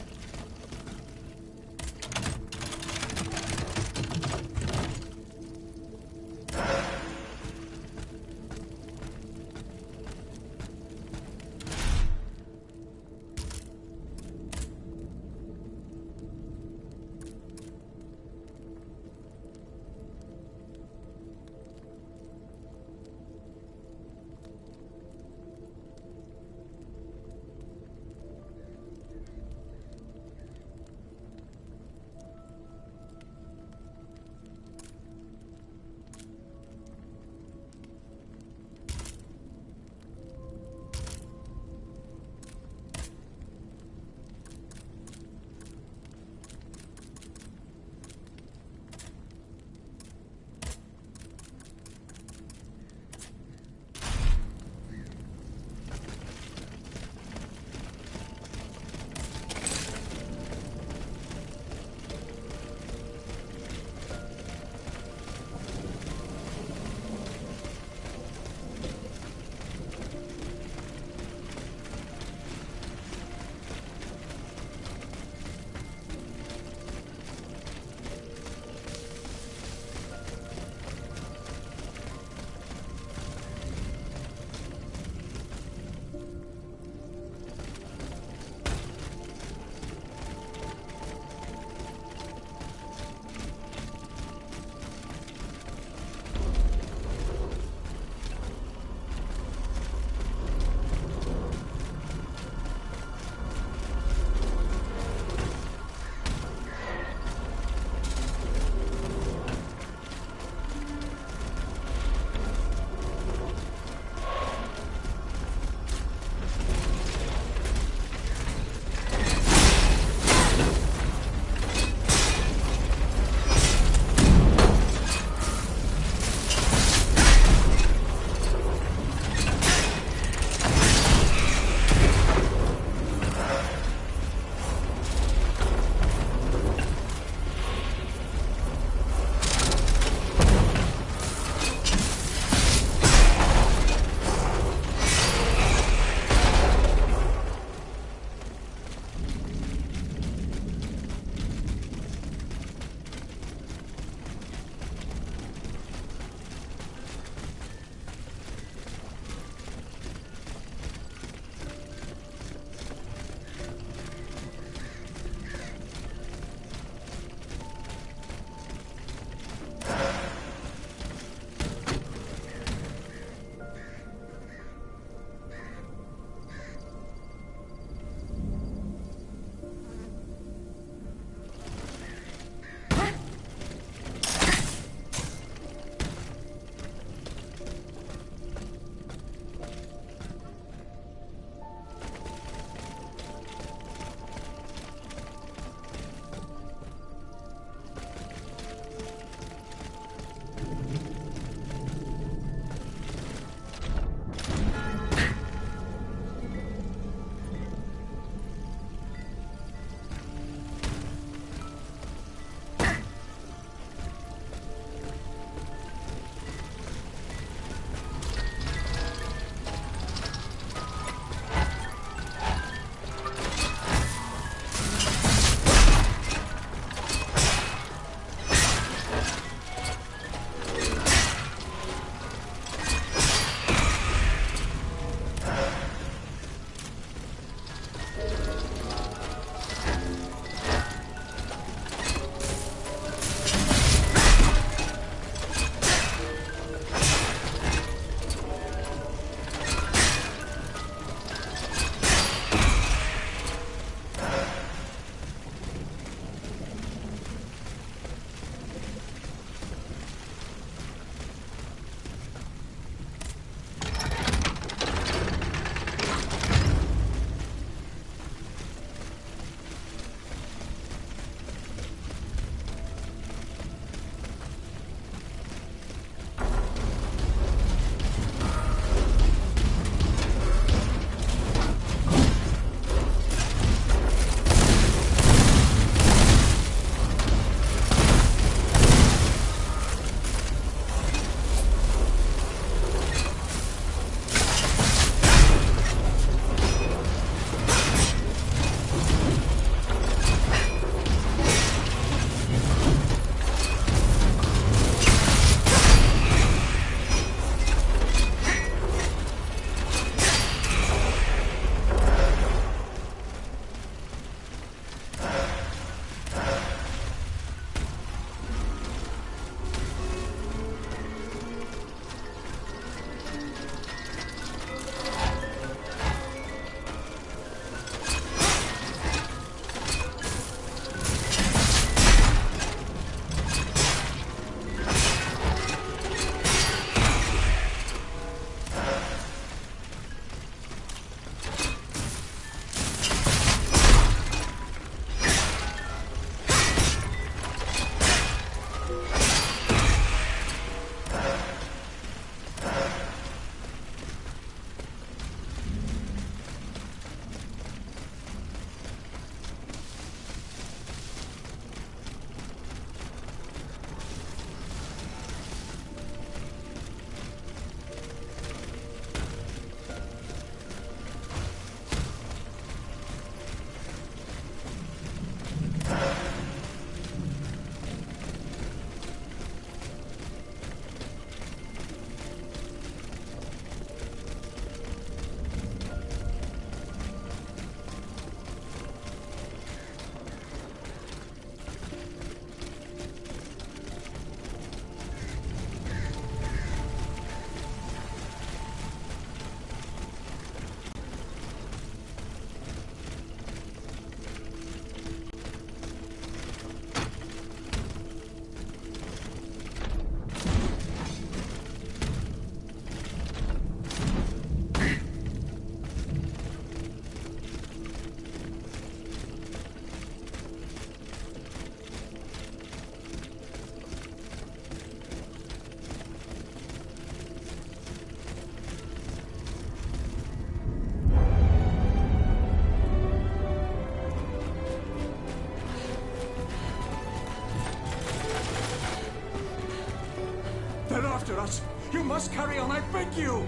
us. You must carry on, I beg you.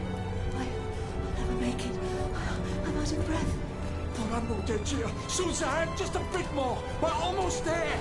I'll never make it. I'm out of breath. Torando Dechia, Suzanne, just a bit more. We're almost there.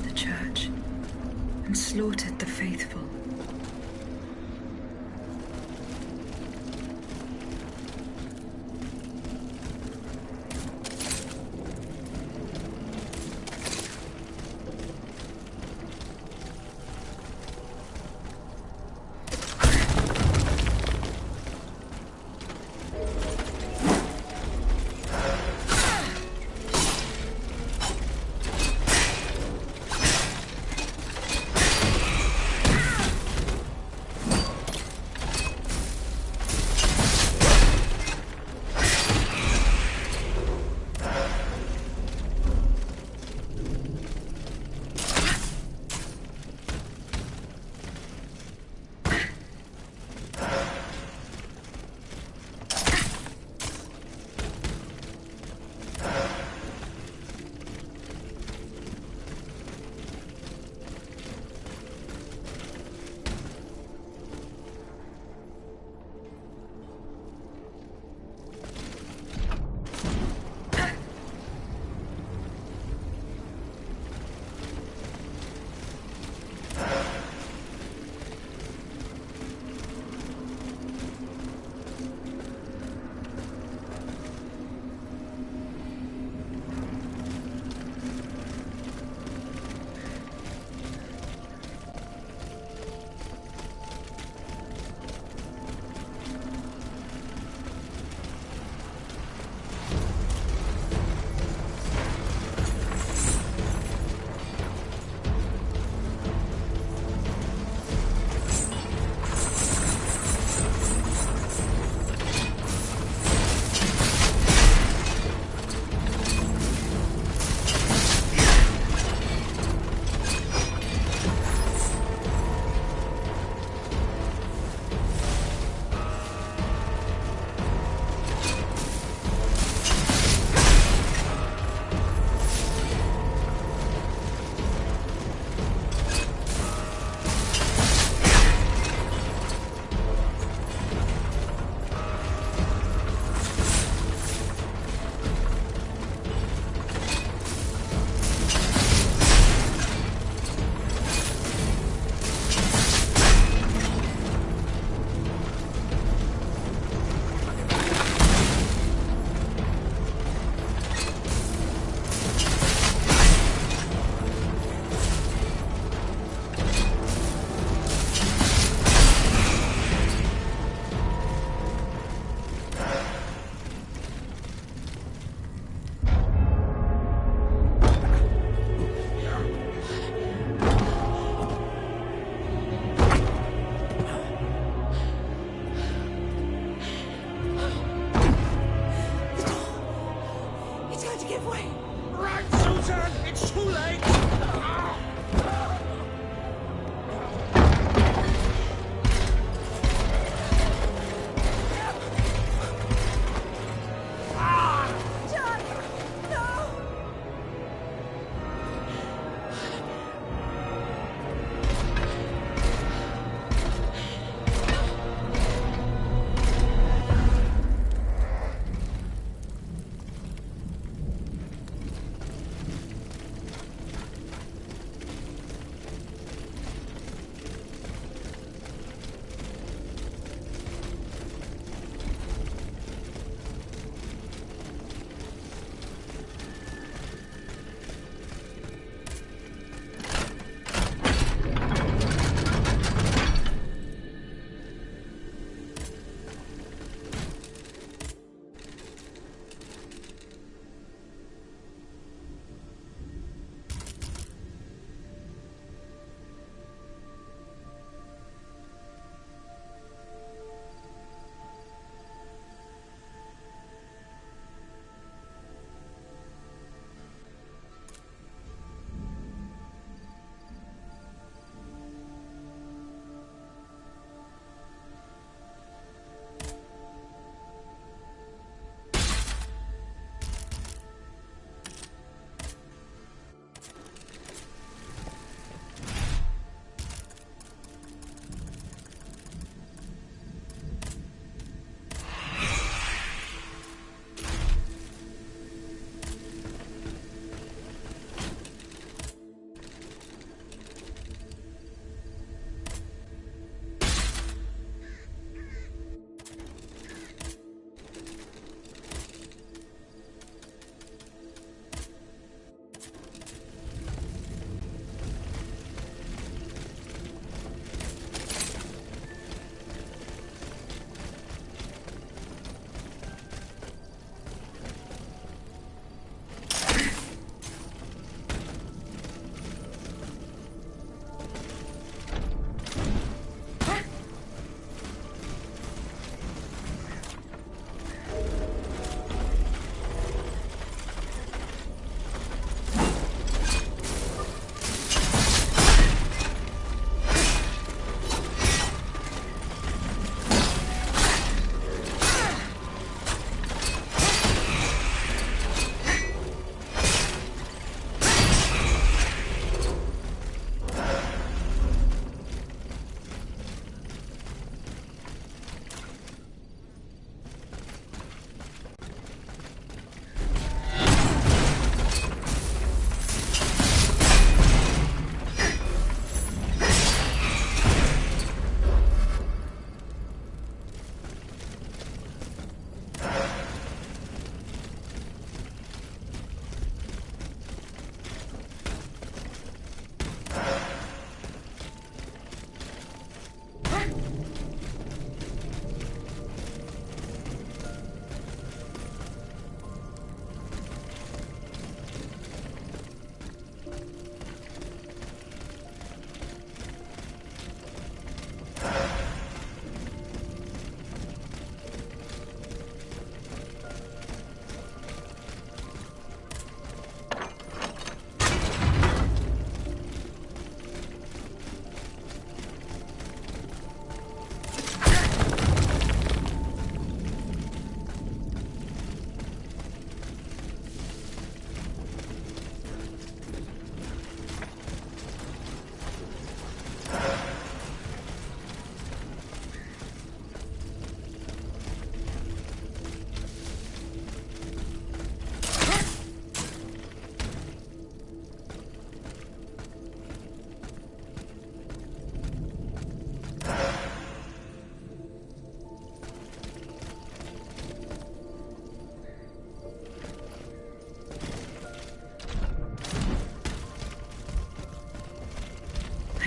The church and slaughtered the faithful.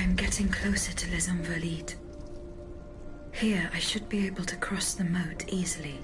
I'm getting closer to Les Invalides. Here, I should be able to cross the moat easily.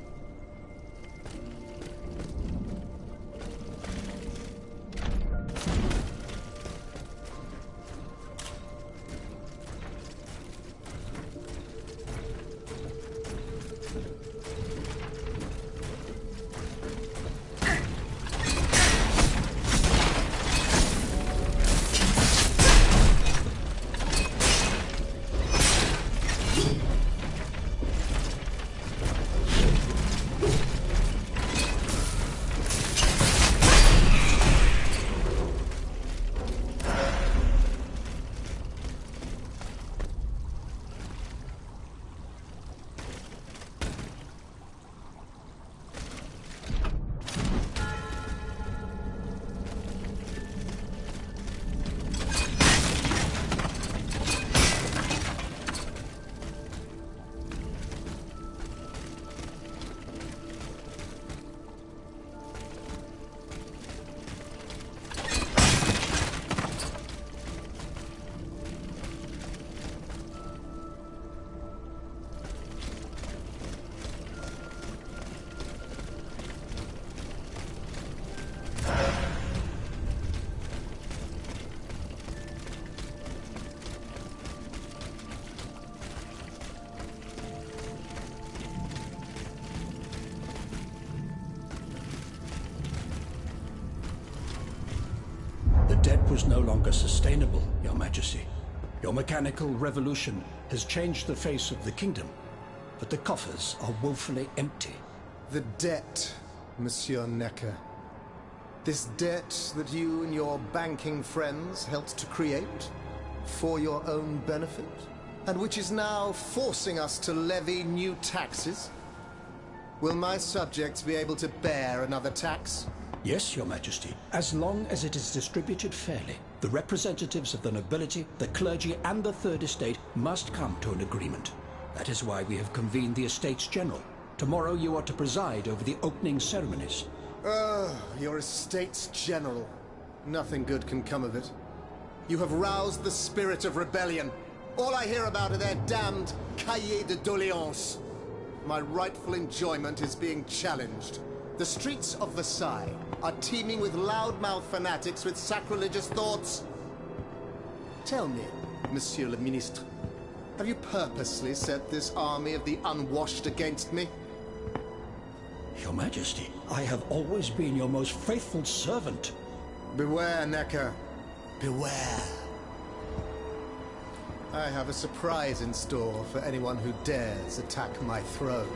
The debt was no longer sustainable, Your Majesty. Your mechanical revolution has changed the face of the kingdom, but the coffers are woefully empty. The debt, Monsieur Necker. This debt that you and your banking friends helped to create for your own benefit, and which is now forcing us to levy new taxes? Will my subjects be able to bear another tax? Yes, Your Majesty, as long as it is distributed fairly. The representatives of the nobility, the clergy, and the Third Estate must come to an agreement. That is why we have convened the Estates General. Tomorrow you are to preside over the opening ceremonies. Your Estates General. Nothing good can come of it. You have roused the spirit of rebellion. All I hear about are their damned cahiers de doléances. My rightful enjoyment is being challenged. The streets of Versailles are teeming with loudmouth fanatics with sacrilegious thoughts. Tell me, Monsieur le Ministre, have you purposely set this army of the unwashed against me? Your Majesty, I have always been your most faithful servant. Beware, Necker. Beware. I have a surprise in store for anyone who dares attack my throne.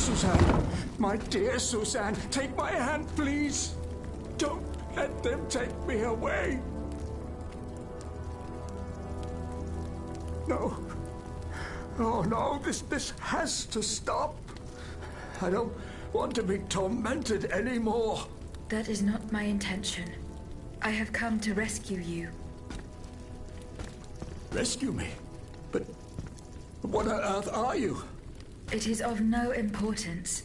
Suzanne, my dear Suzanne, take my hand, please. Don't let them take me away. No. Oh, no, this has to stop. I don't want to be tormented anymore. That is not my intention. I have come to rescue you. Rescue me? But what on earth are you? It is of no importance.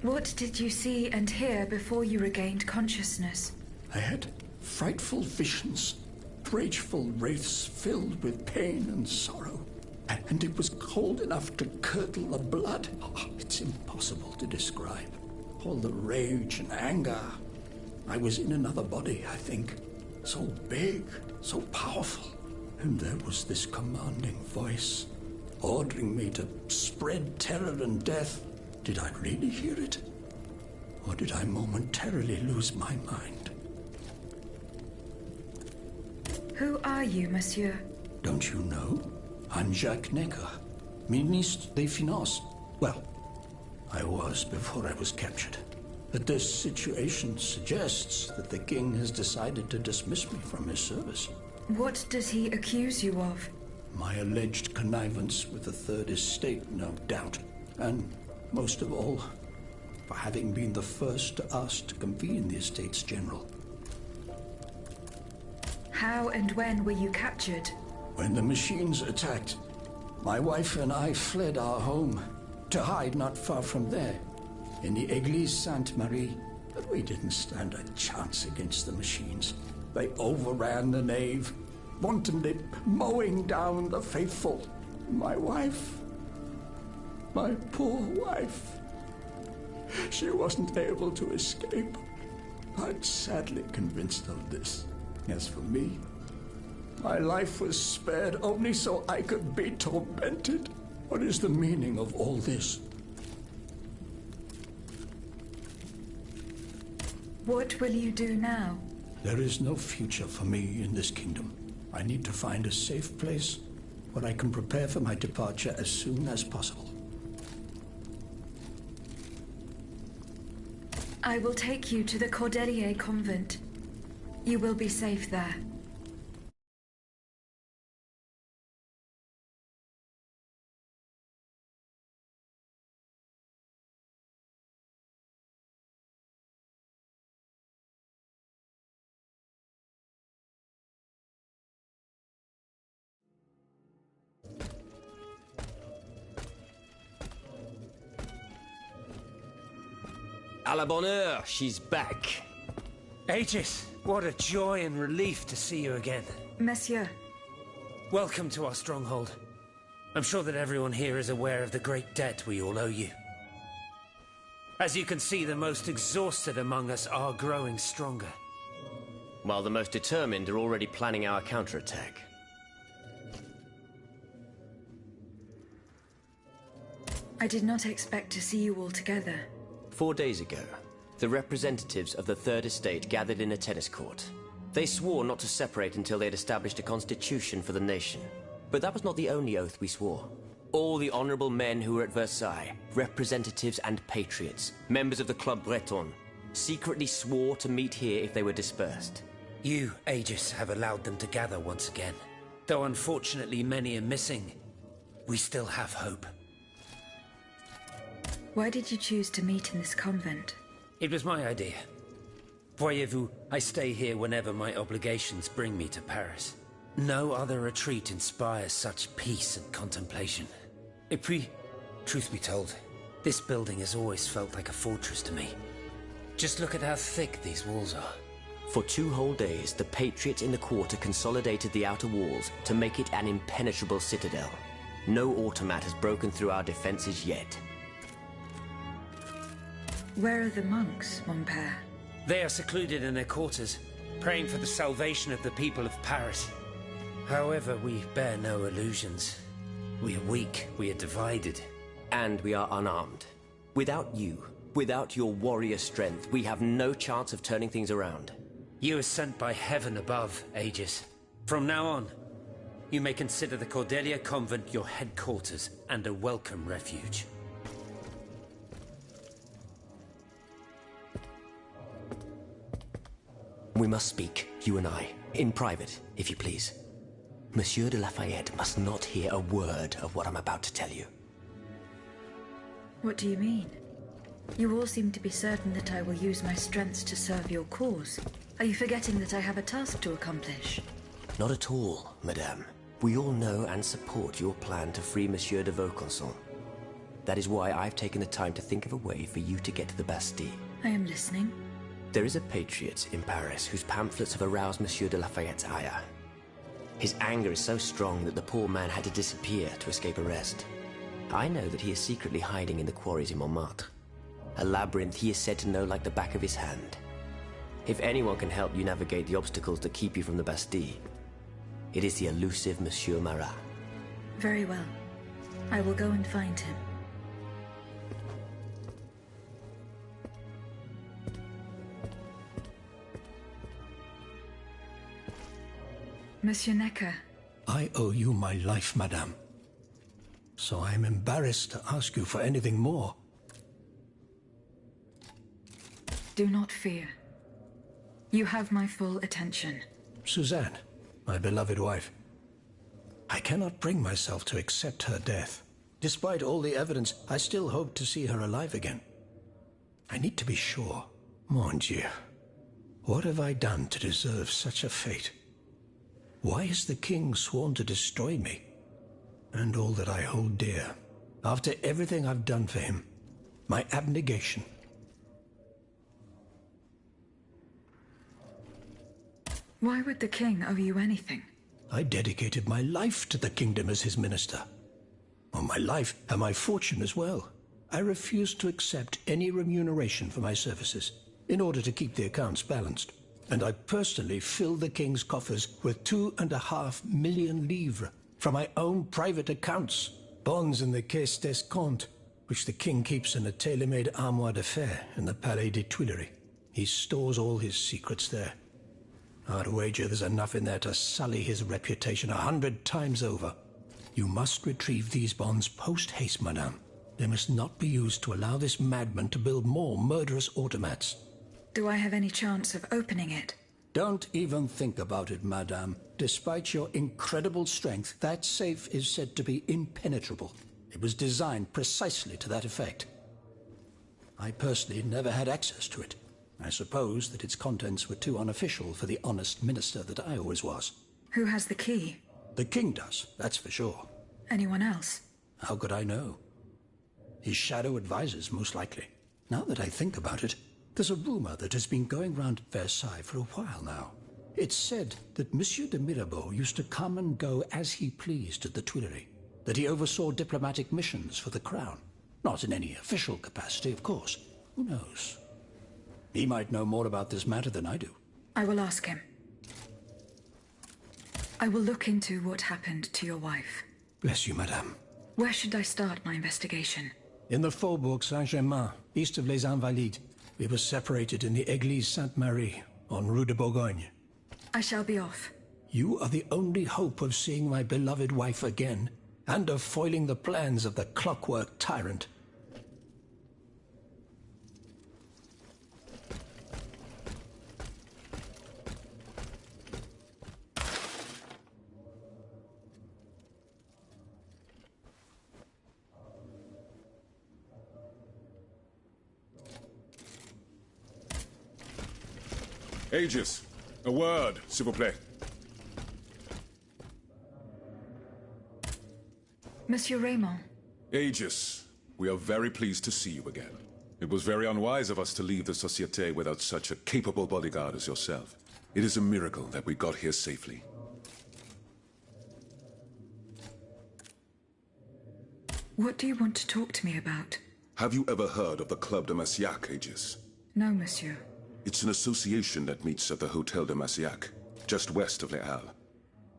What did you see and hear before you regained consciousness? I had frightful visions, rageful wraiths filled with pain and sorrow. And it was cold enough to curdle the blood. Oh, it's impossible to describe. All the rage and anger. I was in another body, I think. So big, so powerful. And there was this commanding voice, ordering me to spread terror and death. Did I really hear it? Or did I momentarily lose my mind? Who are you, monsieur? Don't you know? I'm Jacques Necker, Ministre des Finances. Well, I was before I was captured. But this situation suggests that the king has decided to dismiss me from his service. What does he accuse you of? My alleged connivance with the Third Estate, no doubt. And, most of all, for having been the first to ask to convene the Estates General. How and when were you captured? When the machines attacked, my wife and I fled our home to hide not far from there, in the Église Sainte-Marie. But we didn't stand a chance against the machines. They overran the nave, wantonly mowing down the faithful. My wife, my poor wife, she wasn't able to escape. I'm sadly convinced of this. As for me, my life was spared only so I could be tormented. What is the meaning of all this? What will you do now? There is no future for me in this kingdom. I need to find a safe place where I can prepare for my departure as soon as possible. I will take you to the Cordelier convent. You will be safe there. À la bonne heure, she's back. Aegis, what a joy and relief to see you again. Monsieur. Welcome to our stronghold. I'm sure that everyone here is aware of the great debt we all owe you. As you can see, the most exhausted among us are growing stronger. While the most determined are already planning our counterattack. I did not expect to see you all together. 4 days ago, the representatives of the Third Estate gathered in a tennis court. They swore not to separate until they had established a constitution for the nation. But that was not the only oath we swore. All the honorable men who were at Versailles, representatives and patriots, members of the Club Breton, secretly swore to meet here if they were dispersed. You, Aegis, have allowed them to gather once again. Though unfortunately many are missing, we still have hope. Why did you choose to meet in this convent? It was my idea. Voyez-vous, I stay here whenever my obligations bring me to Paris. No other retreat inspires such peace and contemplation. Et puis, truth be told, this building has always felt like a fortress to me. Just look at how thick these walls are. For 2 whole days, the patriots in the quarter consolidated the outer walls to make it an impenetrable citadel. No automat has broken through our defenses yet. Where are the monks, mon père? They are secluded in their quarters, praying for the salvation of the people of Paris. However, we bear no illusions. We are weak, we are divided. And we are unarmed. Without you, without your warrior strength, we have no chance of turning things around. You are sent by heaven above, Aegis. From now on, You may consider the Cordelia Convent your headquarters and a welcome refuge. We must speak, you and I, in private, if you please. Monsieur de Lafayette must not hear a word of what I'm about to tell you. What do you mean? You all seem to be certain that I will use my strengths to serve your cause. Are you forgetting that I have a task to accomplish? Not at all, madame. We all know and support your plan to free Monsieur de Vaucanson. That is why I've taken the time to think of a way for you to get to the Bastille. I am listening. There is a patriot in Paris whose pamphlets have aroused Monsieur de Lafayette's ire. His anger is so strong that the poor man had to disappear to escape arrest. I know that he is secretly hiding in the quarries in Montmartre. A labyrinth he is said to know like the back of his hand. If anyone can help you navigate the obstacles that keep you from the Bastille, it is the elusive Monsieur Marat. Very well. I will go and find him. Monsieur Necker. I owe you my life, madame. So I am embarrassed to ask you for anything more. Do not fear. You have my full attention. Suzanne, my beloved wife. I cannot bring myself to accept her death. Despite all the evidence, I still hope to see her alive again. I need to be sure. Mon Dieu. What have I done to deserve such a fate? Why has the king sworn to destroy me? And all that I hold dear. After everything I've done for him. My abnegation. Why would the king owe you anything? I dedicated my life to the kingdom as his minister. Well, my life and my fortune as well. I refused to accept any remuneration for my services in order to keep the accounts balanced. And I personally filled the king's coffers with 2.5 million livres from my own private accounts, bonds in the Caisse d'Escompte, which the king keeps in a tailor-made armoire de fer in the Palais des Tuileries. He stores all his secrets there. I'd wager there's enough in there to sully his reputation 100 times over. You must retrieve these bonds post-haste, madame. They must not be used to allow this madman to build more murderous automats. Do I have any chance of opening it? Don't even think about it, madame. Despite your incredible strength, that safe is said to be impenetrable. It was designed precisely to that effect. I personally never had access to it. I suppose that its contents were too unofficial for the honest minister that I always was. Who has the key? The king does, that's for sure. Anyone else? How could I know? His shadow advisors, most likely. Now that I think about it, there's a rumor that has been going round Versailles for a while now. It's said that Monsieur de Mirabeau used to come and go as he pleased at the Tuileries, that he oversaw diplomatic missions for the crown. Not in any official capacity, of course. Who knows? He might know more about this matter than I do. I will ask him. I will look into what happened to your wife. Bless you, madame. Where should I start my investigation? In the Faubourg Saint-Germain, east of Les Invalides. We were separated in the Église Sainte-Marie, on Rue de Bourgogne. I shall be off. You are the only hope of seeing my beloved wife again, and of foiling the plans of the clockwork tyrant. Aegis, a word, s'il vous plaît. Monsieur Raymond. Aegis, we are very pleased to see you again. It was very unwise of us to leave the Société without such a capable bodyguard as yourself. It is a miracle that we got here safely. What do you want to talk to me about? Have you ever heard of the Club de Massiac, Aegis? No, monsieur. It's an association that meets at the Hotel de Massiac, just west of Les Halles.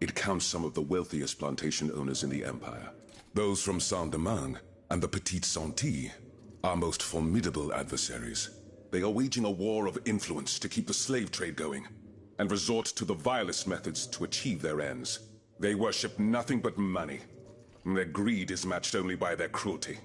It counts some of the wealthiest plantation owners in the Empire. Those from Saint-Domingue and the Petite Santilles, our most formidable adversaries. They are waging a war of influence to keep the slave trade going, and resort to the vilest methods to achieve their ends. They worship nothing but money. Their greed is matched only by their cruelty.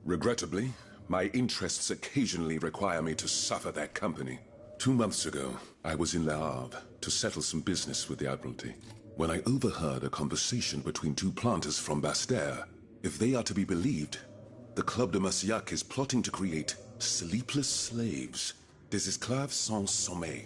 Regrettably, my interests occasionally require me to suffer their company. 2 months ago, I was in Le Havre to settle some business with the Admiralty, when I overheard a conversation between two planters from Bastère. If they are to be believed, the Club de Massiac is plotting to create sleepless slaves, des esclaves sans sommeil.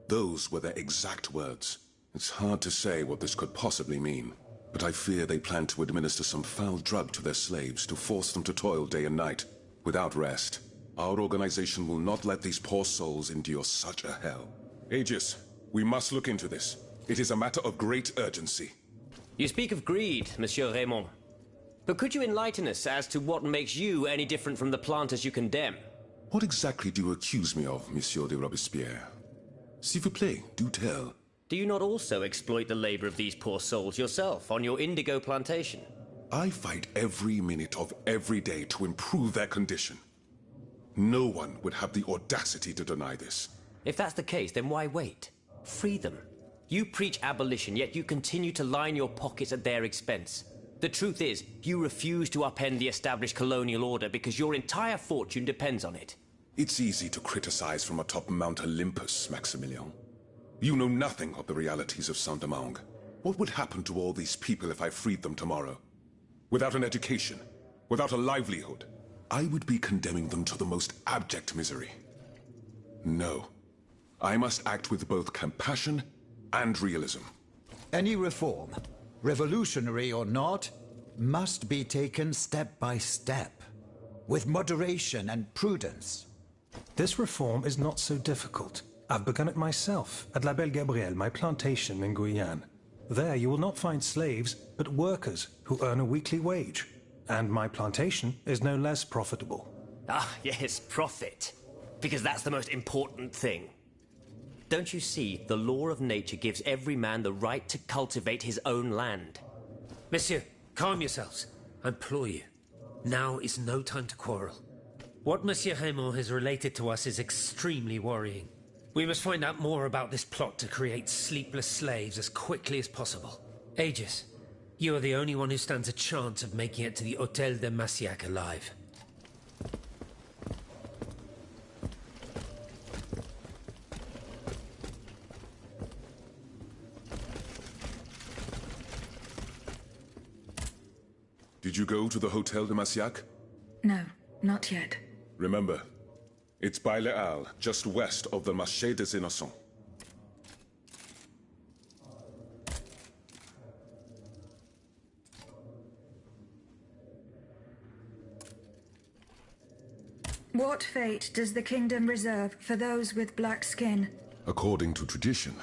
Those were their exact words. It's hard to say what this could possibly mean, but I fear they plan to administer some foul drug to their slaves to force them to toil day and night, without rest. Our organization will not let these poor souls endure such a hell. Aegis, we must look into this. It is a matter of great urgency. You speak of greed, Monsieur Raymond. But could you enlighten us as to what makes you any different from the planters you condemn? What exactly do you accuse me of, Monsieur de Robespierre? S'il vous plaît, do tell. Do you not also exploit the labor of these poor souls yourself on your indigo plantation? I fight every minute of every day to improve their condition. No one would have the audacity to deny this. If that's the case, then why wait? Free them. You preach abolition, yet you continue to line your pockets at their expense. The truth is, you refuse to upend the established colonial order because your entire fortune depends on it. It's easy to criticize from atop Mount Olympus, Maximilian. You know nothing of the realities of Saint-Domingue. What would happen to all these people if I freed them tomorrow? Without an education, without a livelihood, I would be condemning them to the most abject misery. No. I must act with both compassion and realism. Any reform, revolutionary or not, must be taken step by step, with moderation and prudence. This reform is not so difficult. I've begun it myself at La Belle Gabrielle, my plantation in Guyane. There you will not find slaves, but workers who earn a weekly wage. And my plantation is no less profitable. Ah, yes, profit. Because that's the most important thing. Don't you see, the law of nature gives every man the right to cultivate his own land. Monsieur, calm yourselves. I implore you. Now is no time to quarrel. What Monsieur Raymond has related to us is extremely worrying. We must find out more about this plot to create sleepless slaves as quickly as possible. Aegis, you are the only one who stands a chance of making it to the Hôtel de Massiac alive. Did you go to the Hôtel de Massiac? No, not yet. Remember, it's by Les Halles, just west of the Marché des Innocents. What fate does the kingdom reserve for those with black skin? According to tradition,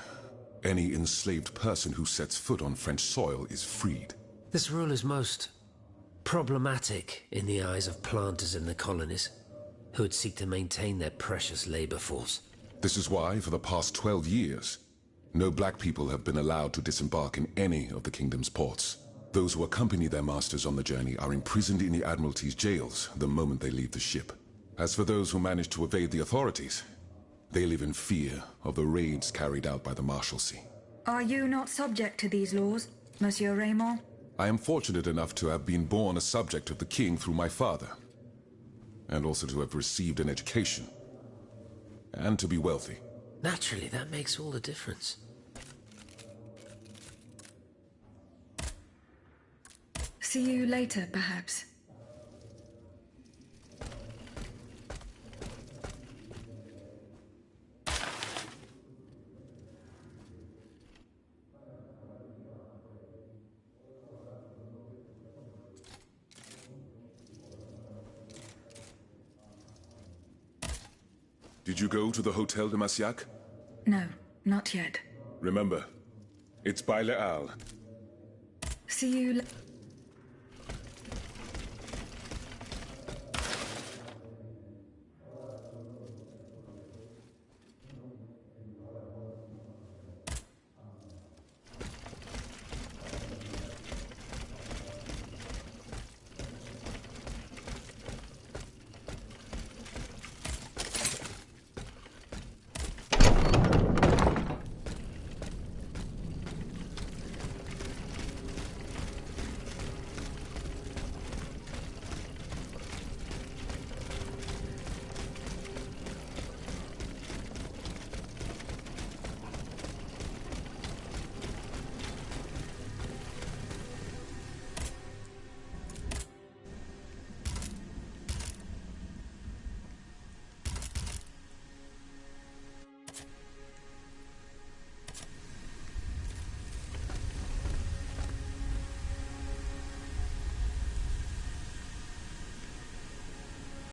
any enslaved person who sets foot on French soil is freed. This rule is most problematic in the eyes of planters in the colonies, who would seek to maintain their precious labor force. This is why, for the past 12 years, no black people have been allowed to disembark in any of the kingdom's ports. Those who accompany their masters on the journey are imprisoned in the Admiralty's jails the moment they leave the ship. As for those who manage to evade the authorities, they live in fear of the raids carried out by the Marshalsea. Are you not subject to these laws, Monsieur Raymond? I am fortunate enough to have been born a subject of the king through my father, and also to have received an education, and to be wealthy. Naturally, that makes all the difference. See you later, perhaps. Did you go to the Hôtel de Massiac? No, not yet. Remember, it's by Les Halles. See you later.